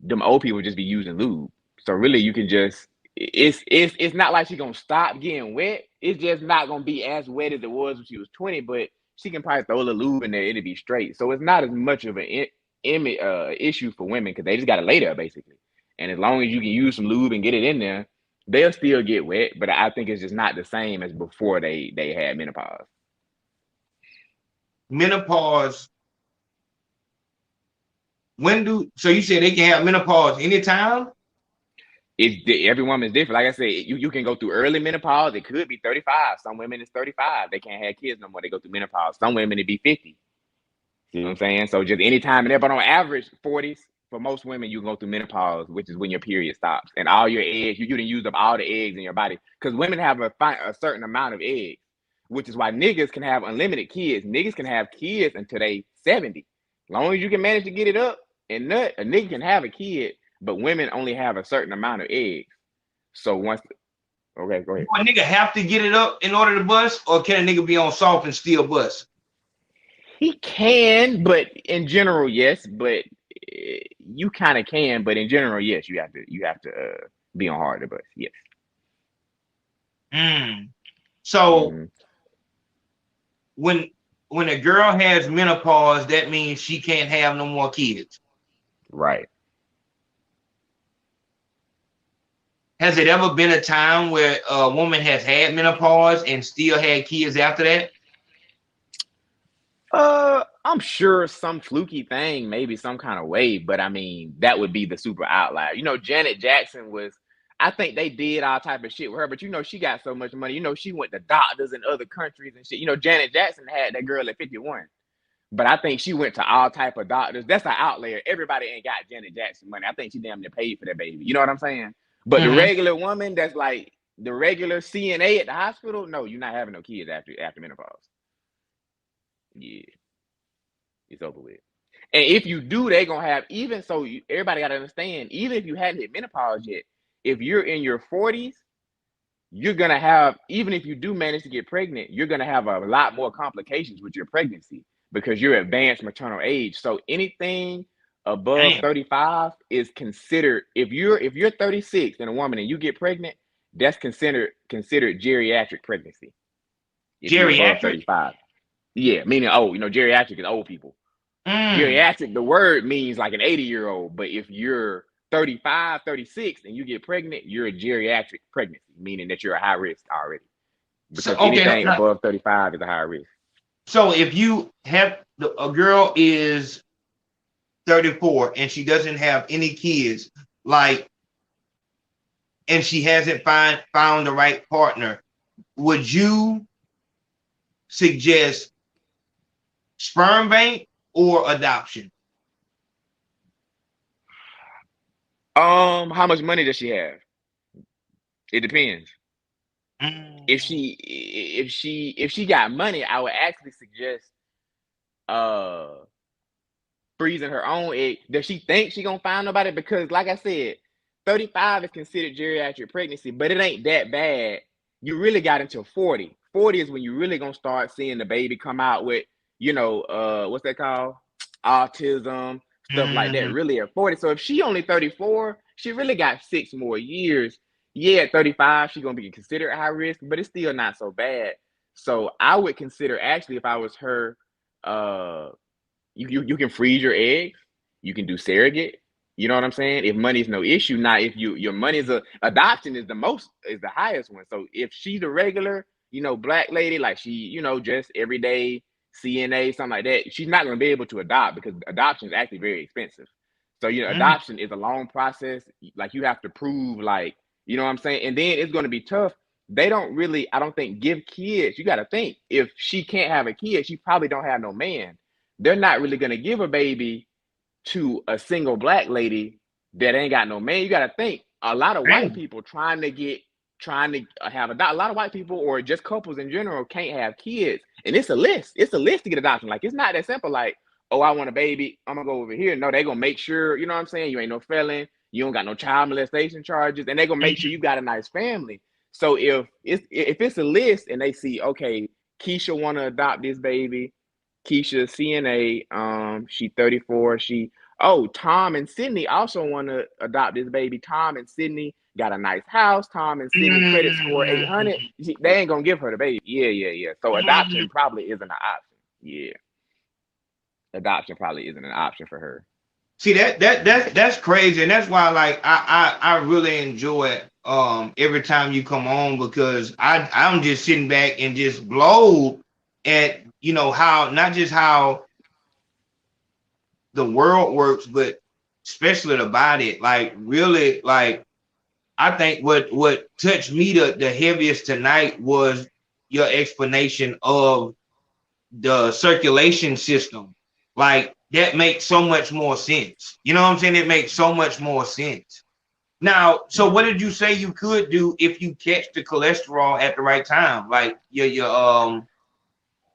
them old people just be using lube. So really you can just, it's not like she's gonna stop getting wet. It's just not gonna be as wet as it was when she was 20, but she can probably throw the lube in there, it'll be straight. So it's not as much of an issue for women, because they just gotta lay there basically. And as long as you can use some lube and get it in there, they'll still get wet. But I think it's just not the same as before they had menopause. Menopause. So you said they can have menopause anytime? Every woman is different. Like I said, you can go through early menopause. It could be 35. Some women it's 35. They can't have kids no more. They go through menopause. Some women it be 50. You know what I'm saying? So just anytime and there, but on average, 40s, for most women, you go through menopause, which is when your period stops, and all your eggs, you didn't use up all the eggs in your body, because women have a certain amount of eggs, which is why niggas can have unlimited kids. Niggas can have kids until they 70. As long as you can manage to get it up and nut, a nigga can have a kid, but women only have a certain amount of eggs. So once, okay, go ahead. Do a nigga have to get it up in order to bust, or can a nigga be on soft and still bust? He can, but in general, yes. But you kind of can, but in general, yes. You have to be on hard to bust. Yes. So when a girl has menopause, that means she can't have no more kids. Right. Has it ever been a time where a woman has had menopause and still had kids after that? I'm sure some fluky thing, maybe some kind of way, but I mean, that would be the super outlier. You know, Janet Jackson was, I think they did all type of shit with her, but you know, she got so much money. You know, she went to doctors in other countries and shit. You know, Janet Jackson had that girl at 51, but I think she went to all type of doctors. That's an outlier. Everybody ain't got Janet Jackson money. I think she damn near paid for that baby. You know what I'm saying? But the regular woman that's like the regular CNA at the hospital, no, you're not having no kids after menopause. Yeah, it's over with. And if you do, they're gonna have, even so, everybody gotta understand, even if you hadn't hit menopause yet, if you're in your 40s, you're gonna have, even if you do manage to get pregnant, you're gonna have a lot more complications with your pregnancy because you're advanced maternal age. So anything above 35 is considered, if you're 36 and a woman and you get pregnant, that's considered geriatric pregnancy. If you're above 35. Yeah, meaning old. You know, geriatric is old people. Geriatric, the word means like an 80-year-old, but if you're 35, 36, and you get pregnant, you're a geriatric pregnancy, meaning that you're a high risk already. Because anything above 35 is a high risk. So if you have, a girl is 34 and she doesn't have any kids, like, and she hasn't found the right partner, would you suggest sperm bank or adoption? How much money does she have? It depends. If she got money, I would actually suggest freezing her own egg. Does she think she gonna find nobody? Because like I said, 35 is considered geriatric pregnancy, but it ain't that bad. You really got until 40. 40 is when you really gonna start seeing the baby come out with, you know, what's that called? Autism, stuff like that, really at 40. So if she only 34, she really got 6 more years. Yeah, at 35, she's gonna be considered high risk, but it's still not so bad. So I would consider, actually, if I was her, you can freeze your eggs, you can do surrogate. You know what I'm saying? If money is no issue. Now, if your money is adoption is the highest one. So if she's a regular, you know, black lady, like she, you know, just everyday CNA, something like that, she's not going to be able to adopt because adoption is actually very expensive. So, you know, adoption is a long process. Like, you have to prove, like, you know what I'm saying? And then it's going to be tough. They don't really, I don't think, give kids. You got to think, if she can't have a kid, she probably don't have no man. They're not really going to give a baby to a single black lady that ain't got no man. You got to think, a lot of white people trying to have a lot of white people, or just couples in general, can't have kids. And it's a list to get adoption. Like, it's not that simple. Like, oh, I want a baby, I'm gonna go over here. No, they're gonna make sure, you know what I'm saying, you ain't no felon, you don't got no child molestation charges, and they're gonna make sure you got a nice family. So if it's a list and they see, okay, Keisha want to adopt this baby, Keisha CNA, she 34, Tom and Sydney also want to adopt this baby. Tom and Sydney got a nice house. Tom and Sydney credit score 800. They ain't gonna give her the baby. Yeah. So adoption probably isn't an option. Yeah, adoption probably isn't an option for her. See, that's crazy, and that's why, like, I really enjoy it every time you come on, because I'm just sitting back and just blown at, you know, how, not just how the world works, but especially the body. Like, really, like, I think what touched me the heaviest tonight was your explanation of the circulation system. Like, that makes so much more sense. You know what I'm saying? It makes so much more sense. Now, so what did you say you could do if you catch the cholesterol at the right time, like your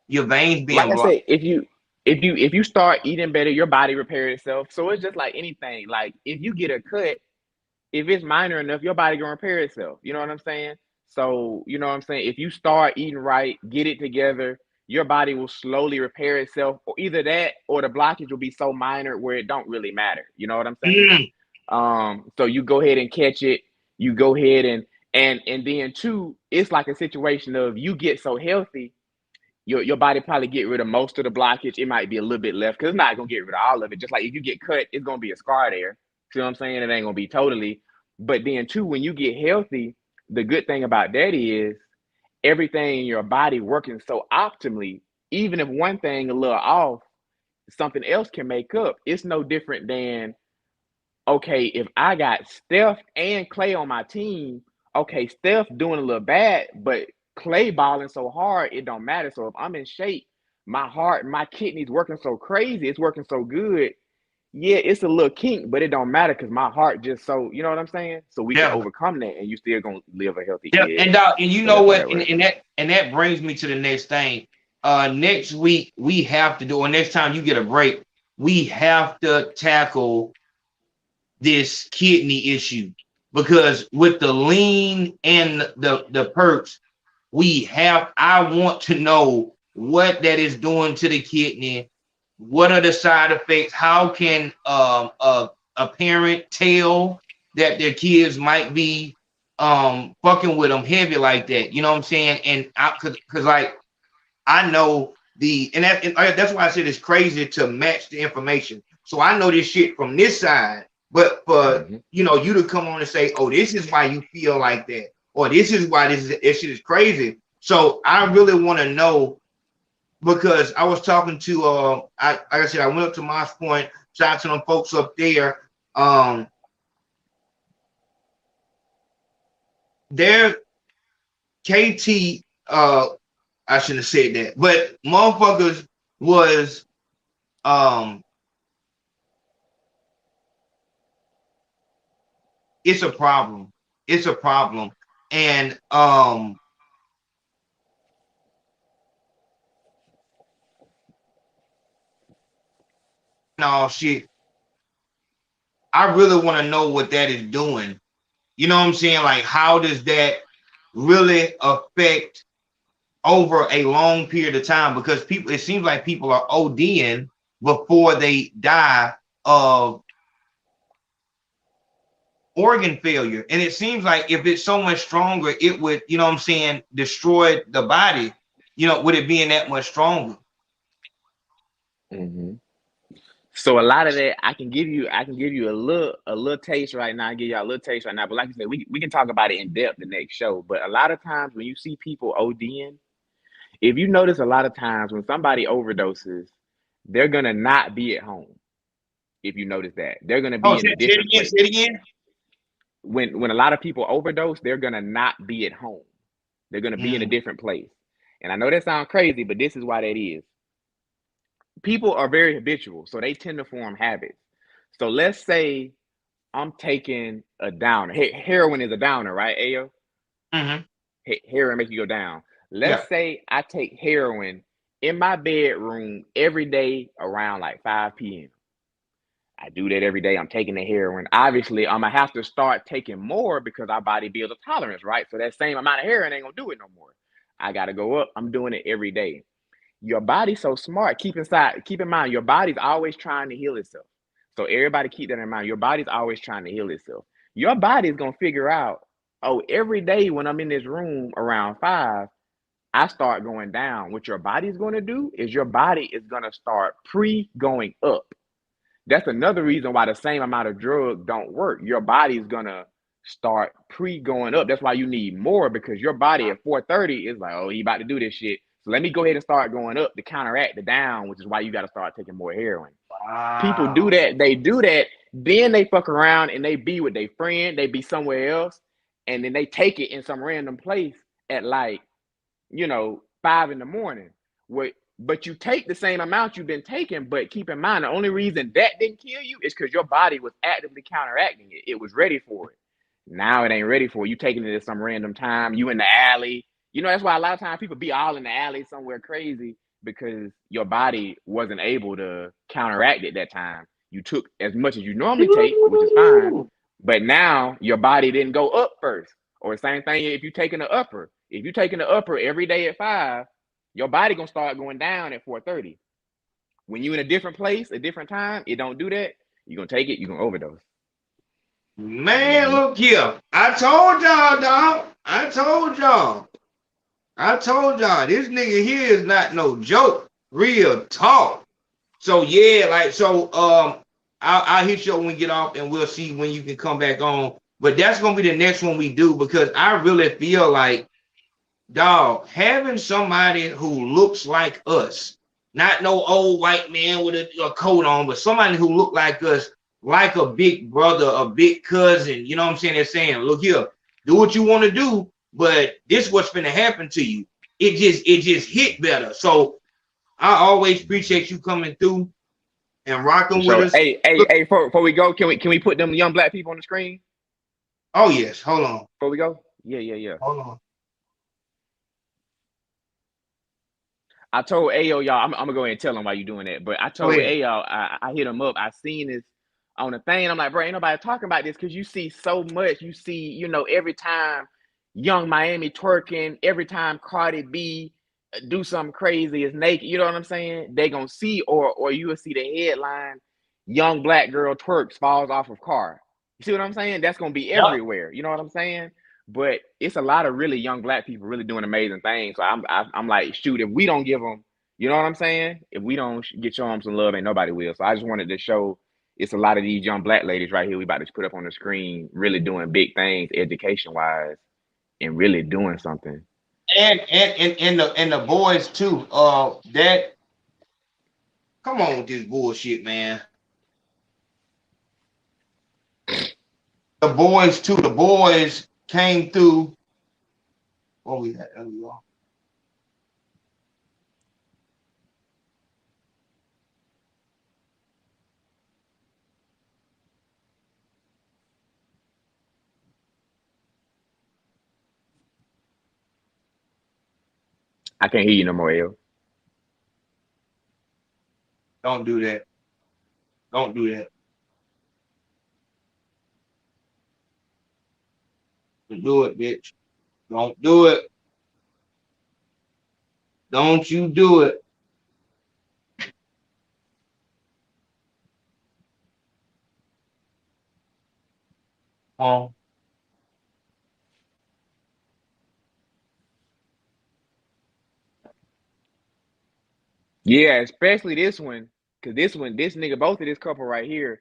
veins Like being I blocked? said, if you start eating better, your body repairs itself. So it's just like anything. Like if you get a cut, if it's minor enough, your body gonna repair itself. You know what I'm saying? So you know what I'm saying. If you start eating right, get it together, your body will slowly repair itself. Or either that, or the blockage will be so minor where it don't really matter. You know what I'm saying? Mm, So you go ahead and catch it. You go ahead and then two, it's like a situation of you get so healthy, your body probably get rid of most of the blockage. It might be a little bit left because it's not gonna get rid of all of it. Just like if you get cut, it's gonna be a scar there. See what I'm saying? It ain't gonna be totally. But then too, when you get healthy, the good thing about that is everything in your body working so optimally. Even if one thing a little off, something else can make up. It's no different than, okay, if I got Steph and Clay on my team, okay, Steph doing a little bad, but Clay balling so hard, it don't matter. So if I'm in shape, my heart, my kidneys working so crazy, it's working so good. Yeah, it's a little kink, but it don't matter because my heart just so, you know what I'm saying? So we can yeah, overcome that, and you still gonna live a healthy yeah. kid. And you So know that's how what? that works. And that brings me to the next thing. Next week we have to do, or next time you get a break, we have to tackle this kidney issue because with the lean and the perks, I want to know what that is doing to the kidney. What are the side effects? How can a parent tell that their kids might be fucking with them heavy like that? You know what I'm saying? And because like I know that's why I said it's crazy to match the information. So I know this shit from this side, but for Mm-hmm. you to come on and say, "Oh, this is why you feel like that," or "This is why this shit is crazy." So I really want to know because I was talking to like I said, I went up to Moss Point, shout out to them folks up there. Their KT I shouldn't have said that, but motherfuckers was um it's a problem. It's a problem. And no shit. I really want to know what that is doing. You know what I'm saying? Like how does that really affect over a long period of time? Because people it seems like people are ODing before they die of organ failure. And it seems like if it's so much stronger, it would, you know what I'm saying, destroy the body, with it being that much stronger. Mm-hmm. So a lot of that I can give you a little taste right now. I give y'all a little taste right now. But like I said, we can talk about it in depth the next show. But a lot of times when you see people ODing, if you notice a lot of times when somebody overdoses, they're gonna not be at home. If you notice that, they're gonna Oh, be in say, a say it different again, place. say it again. When a lot of people overdose, they're gonna not be at home. They're gonna be in a Mm, different place. And I know that sounds crazy, but this is why that is. People are very habitual, so they tend to form habits. So let's say I'm taking a downer. Heroin is a downer, right, Ayo? mm-hmm. Heroin makes you go down. Yeah. Let's say I take heroin in my bedroom every day around like 5 p.m. I do that every day. I'm taking the heroin. Obviously, I'm gonna have to start taking more because our body builds a tolerance, right? So that same amount of heroin ain't gonna do it no more. I gotta go up. I'm doing it every day. Your body's so smart. Keep in mind, your body's always trying to heal itself. So everybody keep that in mind. Your body's always trying to heal itself. Your body's gonna figure out, oh, every day when I'm in this room around 5, I start going down. What your body's gonna do is your body is gonna start going up. That's another reason why the same amount of drug don't work. Your body's gonna start going up. That's why you need more because your body at 4:30 is like, oh, he about to do this shit. So let me go ahead and start going up to counteract the down, which is why you got to start taking more heroin. People do Wow. that. They do that. Then they fuck around and they be with their friend. They be somewhere else, and then they take it in some random place at like 5 in the morning. Where but you take the same amount you've been taking. But keep in mind, the only reason that didn't kill you is because your body was actively counteracting it. It was ready for it. Now it ain't ready for it. You taking it at some random time. You in the alley. You know, that's why a lot of times people be all in the alley somewhere crazy, because your body wasn't able to counteract it that time. You took as much as you normally take, which is fine, but now your body didn't go up first. Or the same thing if you're taking the upper. If you're taking the upper every day at 5, your body gonna start going down at 4:30. When you in a different place, a different time, it don't do that. You're gonna take it, you're gonna overdose. Man, look here. I told y'all, dog. I told y'all. This nigga here is not no joke. Real talk. So yeah, like I'll hit you up when we get off, and we'll see when you can come back on. But that's gonna be the next one we do, because I really feel like, dog, having somebody who looks like us, not no old white man with a coat on, but somebody who look like us, like a big brother, a big cousin, you know what I'm saying? They're saying, look here, do what you want to do, but this what's gonna happen to you. It just hit better. So I always appreciate you coming through and rocking with us. Hey, before we go, can we put them young black people on the screen? Oh yes, hold on. Before we go? Yeah. Hold on. I told Ayo, y'all, I'm gonna go ahead and tell him why you doing that. But I told Ayo, I hit him up. I seen this on the thing. I'm like, bro, ain't nobody talking about this, because you see so much. You see, you know, every time Young Miami twerking, every time Cardi B do something crazy is naked. You know what I'm saying? They gonna see, or you will see the headline, young black girl twerks, falls off of car. You see what I'm saying? That's gonna be everywhere. You know what I'm saying? But it's a lot of really young black people really doing amazing things. So I'm like, shoot, if we don't give them, you know what I'm saying? If we don't show them some love, ain't nobody will. So I just wanted to show it's a lot of these young black ladies right here we about to put up on the screen, really doing big things education wise, and really doing something. And the boys too. That come on with this bullshit, man. The boys too. The boys came through. What we had? There we go. I can't hear you no more, L. Don't do that. Don't do that. Don't do it, bitch. Don't do it. Don't you do it. Yeah, especially this one, because this nigga, both of this couple right here,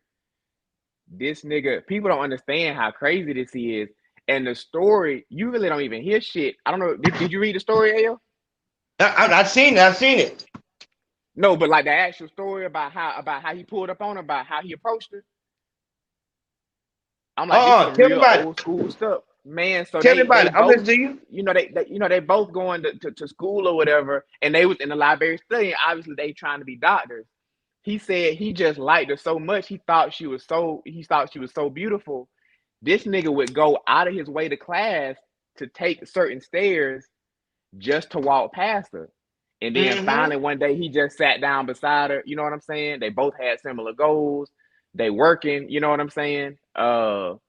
this nigga, people don't understand how crazy this is. And the story, you really don't even hear shit. I don't know. Did you read the story, Al? I've seen it. I've seen it. No, but like the actual story about how he pulled up on her, about how he approached her. I'm like, this is some real old school stuff, man. So tell me about it. I'm listening to you. You know, they both going to school or whatever, and they was in the library studying. Obviously, they trying to be doctors. He said he just liked her so much. He thought she was so beautiful. This nigga would go out of his way to class to take certain stairs just to walk past her. And then finally one day he just sat down beside her. You know what I'm saying? They both had similar goals. They working, you know what I'm saying? So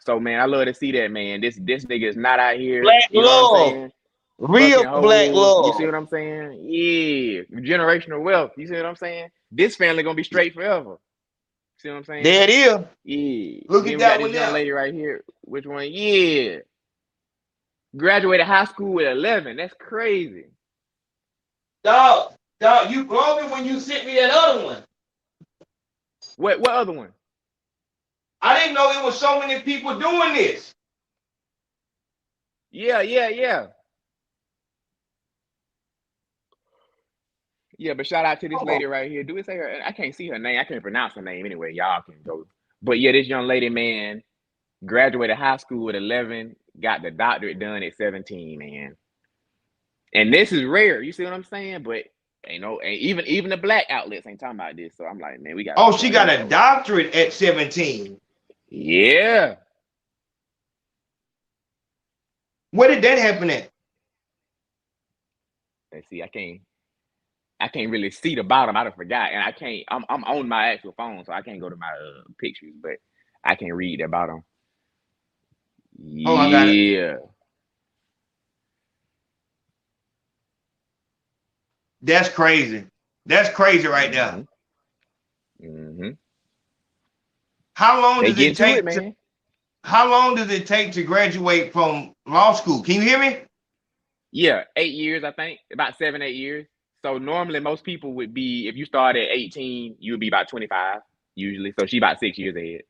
man, I love to see that, man. This nigga is not out here. Black you know love. What I'm saying? Real black love. You see what I'm saying? Yeah. Generational wealth. You see what I'm saying? This family gonna be straight forever. See what I'm saying? There it is. Yeah. Look at that one this now. young lady right here. Which one? Yeah. Graduated high school with 11. That's crazy. Dog, you blow me when you sent me that other one. What other one? I didn't know it was so many people doing this. Yeah. Yeah, but shout out to this lady right here. Do we say her? I can't see her name. I can't pronounce her name anyway. Y'all can go. But yeah, this young lady, man, graduated high school at 11, got the doctorate done at 17, man. And this is rare. You see what I'm saying? But ain't even the black outlets ain't talking about this. So I'm like, man, we got. Oh, she got a doctorate at 17. Yeah. Where did that happen at? Let's see. I can't really see the bottom. I done forgot, and I can't. I'm on my actual phone, so I can't go to my pictures, but I can read that bottom. Oh, I got it. Yeah. That's crazy. That's crazy right there. Mm-hmm. How long They does get it into take it, man. How long does it take to graduate from law school? Can you hear me? Yeah, 8 years, I think. About 7, 8 years. So normally most people would be, if you start at 18, you would be about 25 usually. So she about 6 years ahead.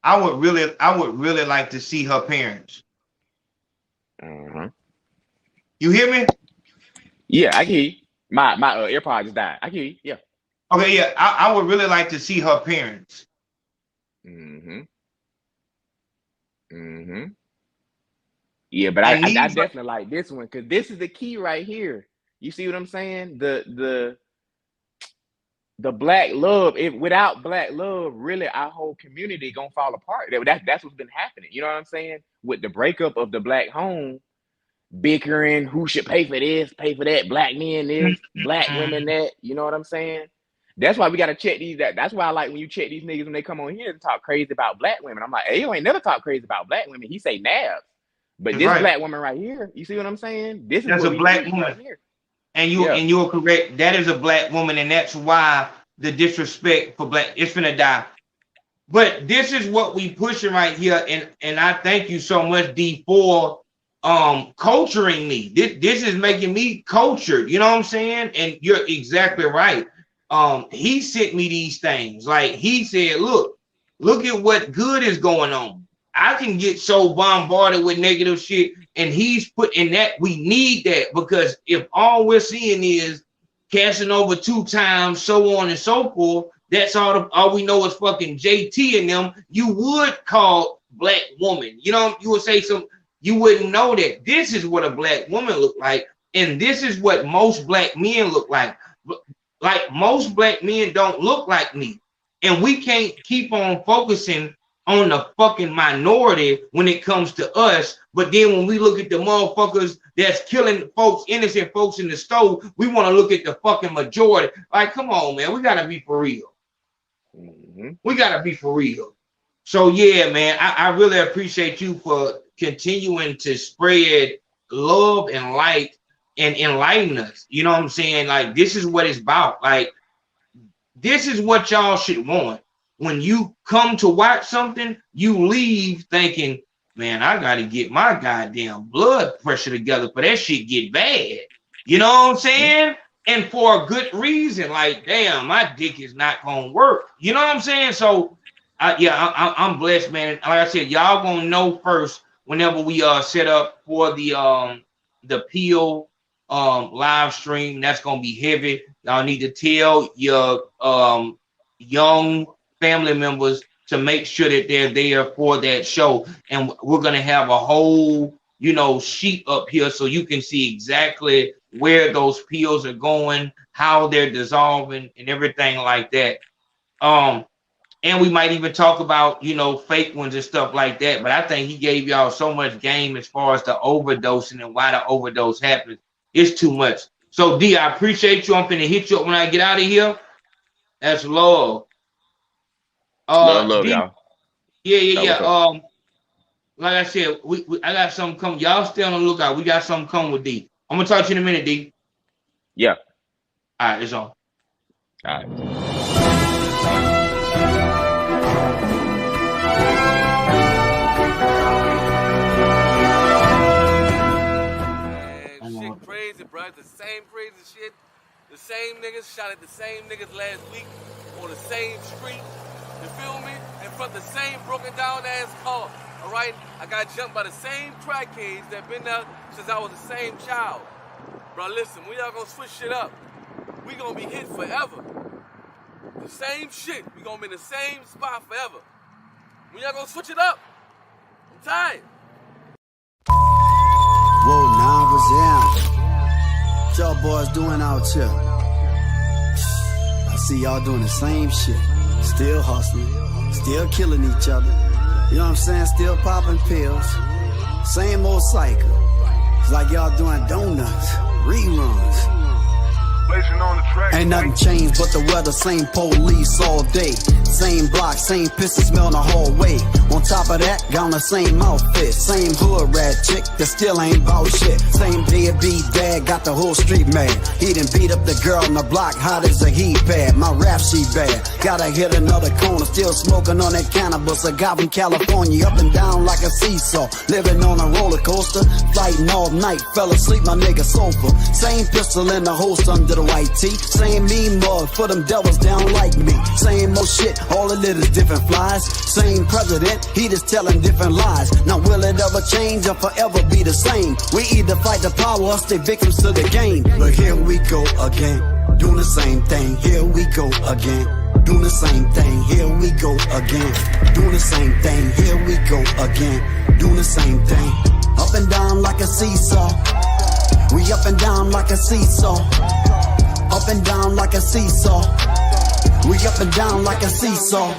I would really like to see her parents. Uh-huh. You hear me? Yeah, I can hear you. My AirPod just died. I can hear you. Yeah. Okay, yeah. I would really like to see her parents. Mm-hmm. Mm-hmm. Yeah, but I definitely like this one because this is the key right here. You see what I'm saying? The black love. Without black love, really, our whole community gonna fall apart. That's what's been happening. You know what I'm saying? With the breakup of the black home, bickering, who should pay for this, pay for that, black men this, black women that. You know what I'm saying? That's why we gotta check these. That's why I like when you check these niggas when they come on here and talk crazy about black women. I'm like, hey, you ain't never talk crazy about black women. He say nabs. But this black woman right here, you see what I'm saying? This is a black woman right here. And you're correct. That is a black woman, and that's why the disrespect for black it's finna die. But this is what we pushing right here, and I thank you so much, D, for culturing me. This is making me cultured. You know what I'm saying? And you're exactly right. He sent me these things. Like he said, look at what good is going on. I can get so bombarded with negative shit, and he's putting that. We need that because if all we're seeing is casting over 2 times, so on and so forth, that's all we know is fucking JT and them. You would call black woman. You know, you would say you wouldn't know that. This is what a black woman look like, and this is what most black men look like. Like most black men don't look like me, and we can't keep on focusing on the fucking minority when it comes to us, but then when we look at the motherfuckers that's killing folks, innocent folks in the stove, we want to look at the fucking majority. Like, come on, man, we gotta be for real. We gotta be for real. So yeah, man, I really appreciate you for continuing to spread love and light and enlighten us. You know what I'm saying? Like, this is what it's about. Like, this is what y'all should want. When you come to watch something, you leave thinking, man, I got to get my goddamn blood pressure together for that shit get bad. You know what I'm saying? And for a good reason. Like, damn, my dick is not going to work. You know what I'm saying? So, I'm blessed, man. Like I said, y'all going to know first whenever we set up for the Peel live stream. That's going to be heavy. Y'all need to tell your young family members to make sure that they're there for that show, and we're going to have a whole sheet up here so you can see exactly where those pills are going, how they're dissolving, and everything like that. And we might even talk about fake ones and stuff like that. But I think he gave y'all so much game as far as the overdosing and why the overdose happens. It's too much. So D, I appreciate you. I'm finna hit you up when I get out of here. That's love. Love y'all. Yeah. Like I said, I got something coming. Y'all stay on the lookout. We got something coming with D. I'm gonna talk to you in a minute, D. Yeah. All right, it's on. All right. Shit crazy, bro. The same crazy shit. The same niggas shot at the same niggas last week on the same street. You feel me? In front of the same broken down ass car. Alright? I got jumped by the same crackheads that been there since I was the same child. Bro, listen, we all gonna switch shit up. We gonna be hit forever. The same shit. We gonna be in the same spot forever. We y'all gonna switch it up. I'm tired. Whoa, now was down. What y'all boys doing out here? see y'all doing the same shit. Still hustling, still killing each other. You know what I'm saying? Still popping pills. Same old cycle. It's like y'all doing donuts, reruns. Ain't nothing changed but the weather, same police all day. Same block, same piston smell in the hallway. On top of that, got on the same outfit. Same hood rat chick that still ain't bout shit. Same deadbeat dad, got the whole street mad. He done beat up the girl on the block, hot as a heat pad. My rap sheet bad, gotta hit another corner. Still smoking on that cannabis. I got from California, up and down like a seesaw. Living on a roller coaster, fighting all night. Fell asleep, my nigga sofa. Same pistol in the holster under the white tee. Same mean mug for them devils down like me. Same old shit, all it is different flies. Same president, he just telling different lies. Now will it ever change or forever be the same? We either fight the power or stay victims to the game. But here we go again, doing the same thing. Here we go again, doing the same thing. Here we go again, doing the same thing. Here we go again, doing the same thing. Up and down like a seesaw. We up and down like a seesaw. Up and down like a seesaw. We up and down like a seesaw.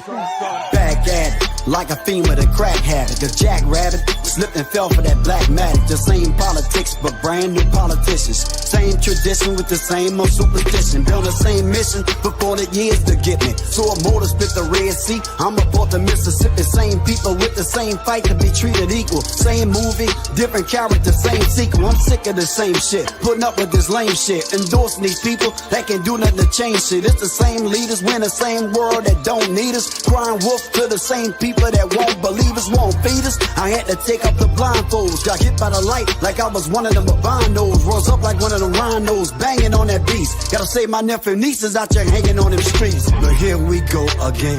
Back at it, like a fiend with a crack habit. The jackrabbit slipped and fell for that black magic. The same politics, but brand new politicians. Same tradition with the same old superstition. Been on the same mission for 40 years to get me. So a motor spit the Red Sea, I'm aboard the Mississippi. Same people with the same fight to be treated equal. Same movie, different character, same sequel. I'm sick of the same shit, putting up with this lame shit. Endorsing these people that can do nothing to change shit. It's the same leaders, win the same world that don't need us. Crying wolf to the same people that won't believe us, won't feed us. I had to take off the blindfolds, got hit by the light like I was one of them albinos. Rose up like one of the rhinos, banging on that beast. Gotta save my nephew nieces out there hanging on them streets. But here we go again,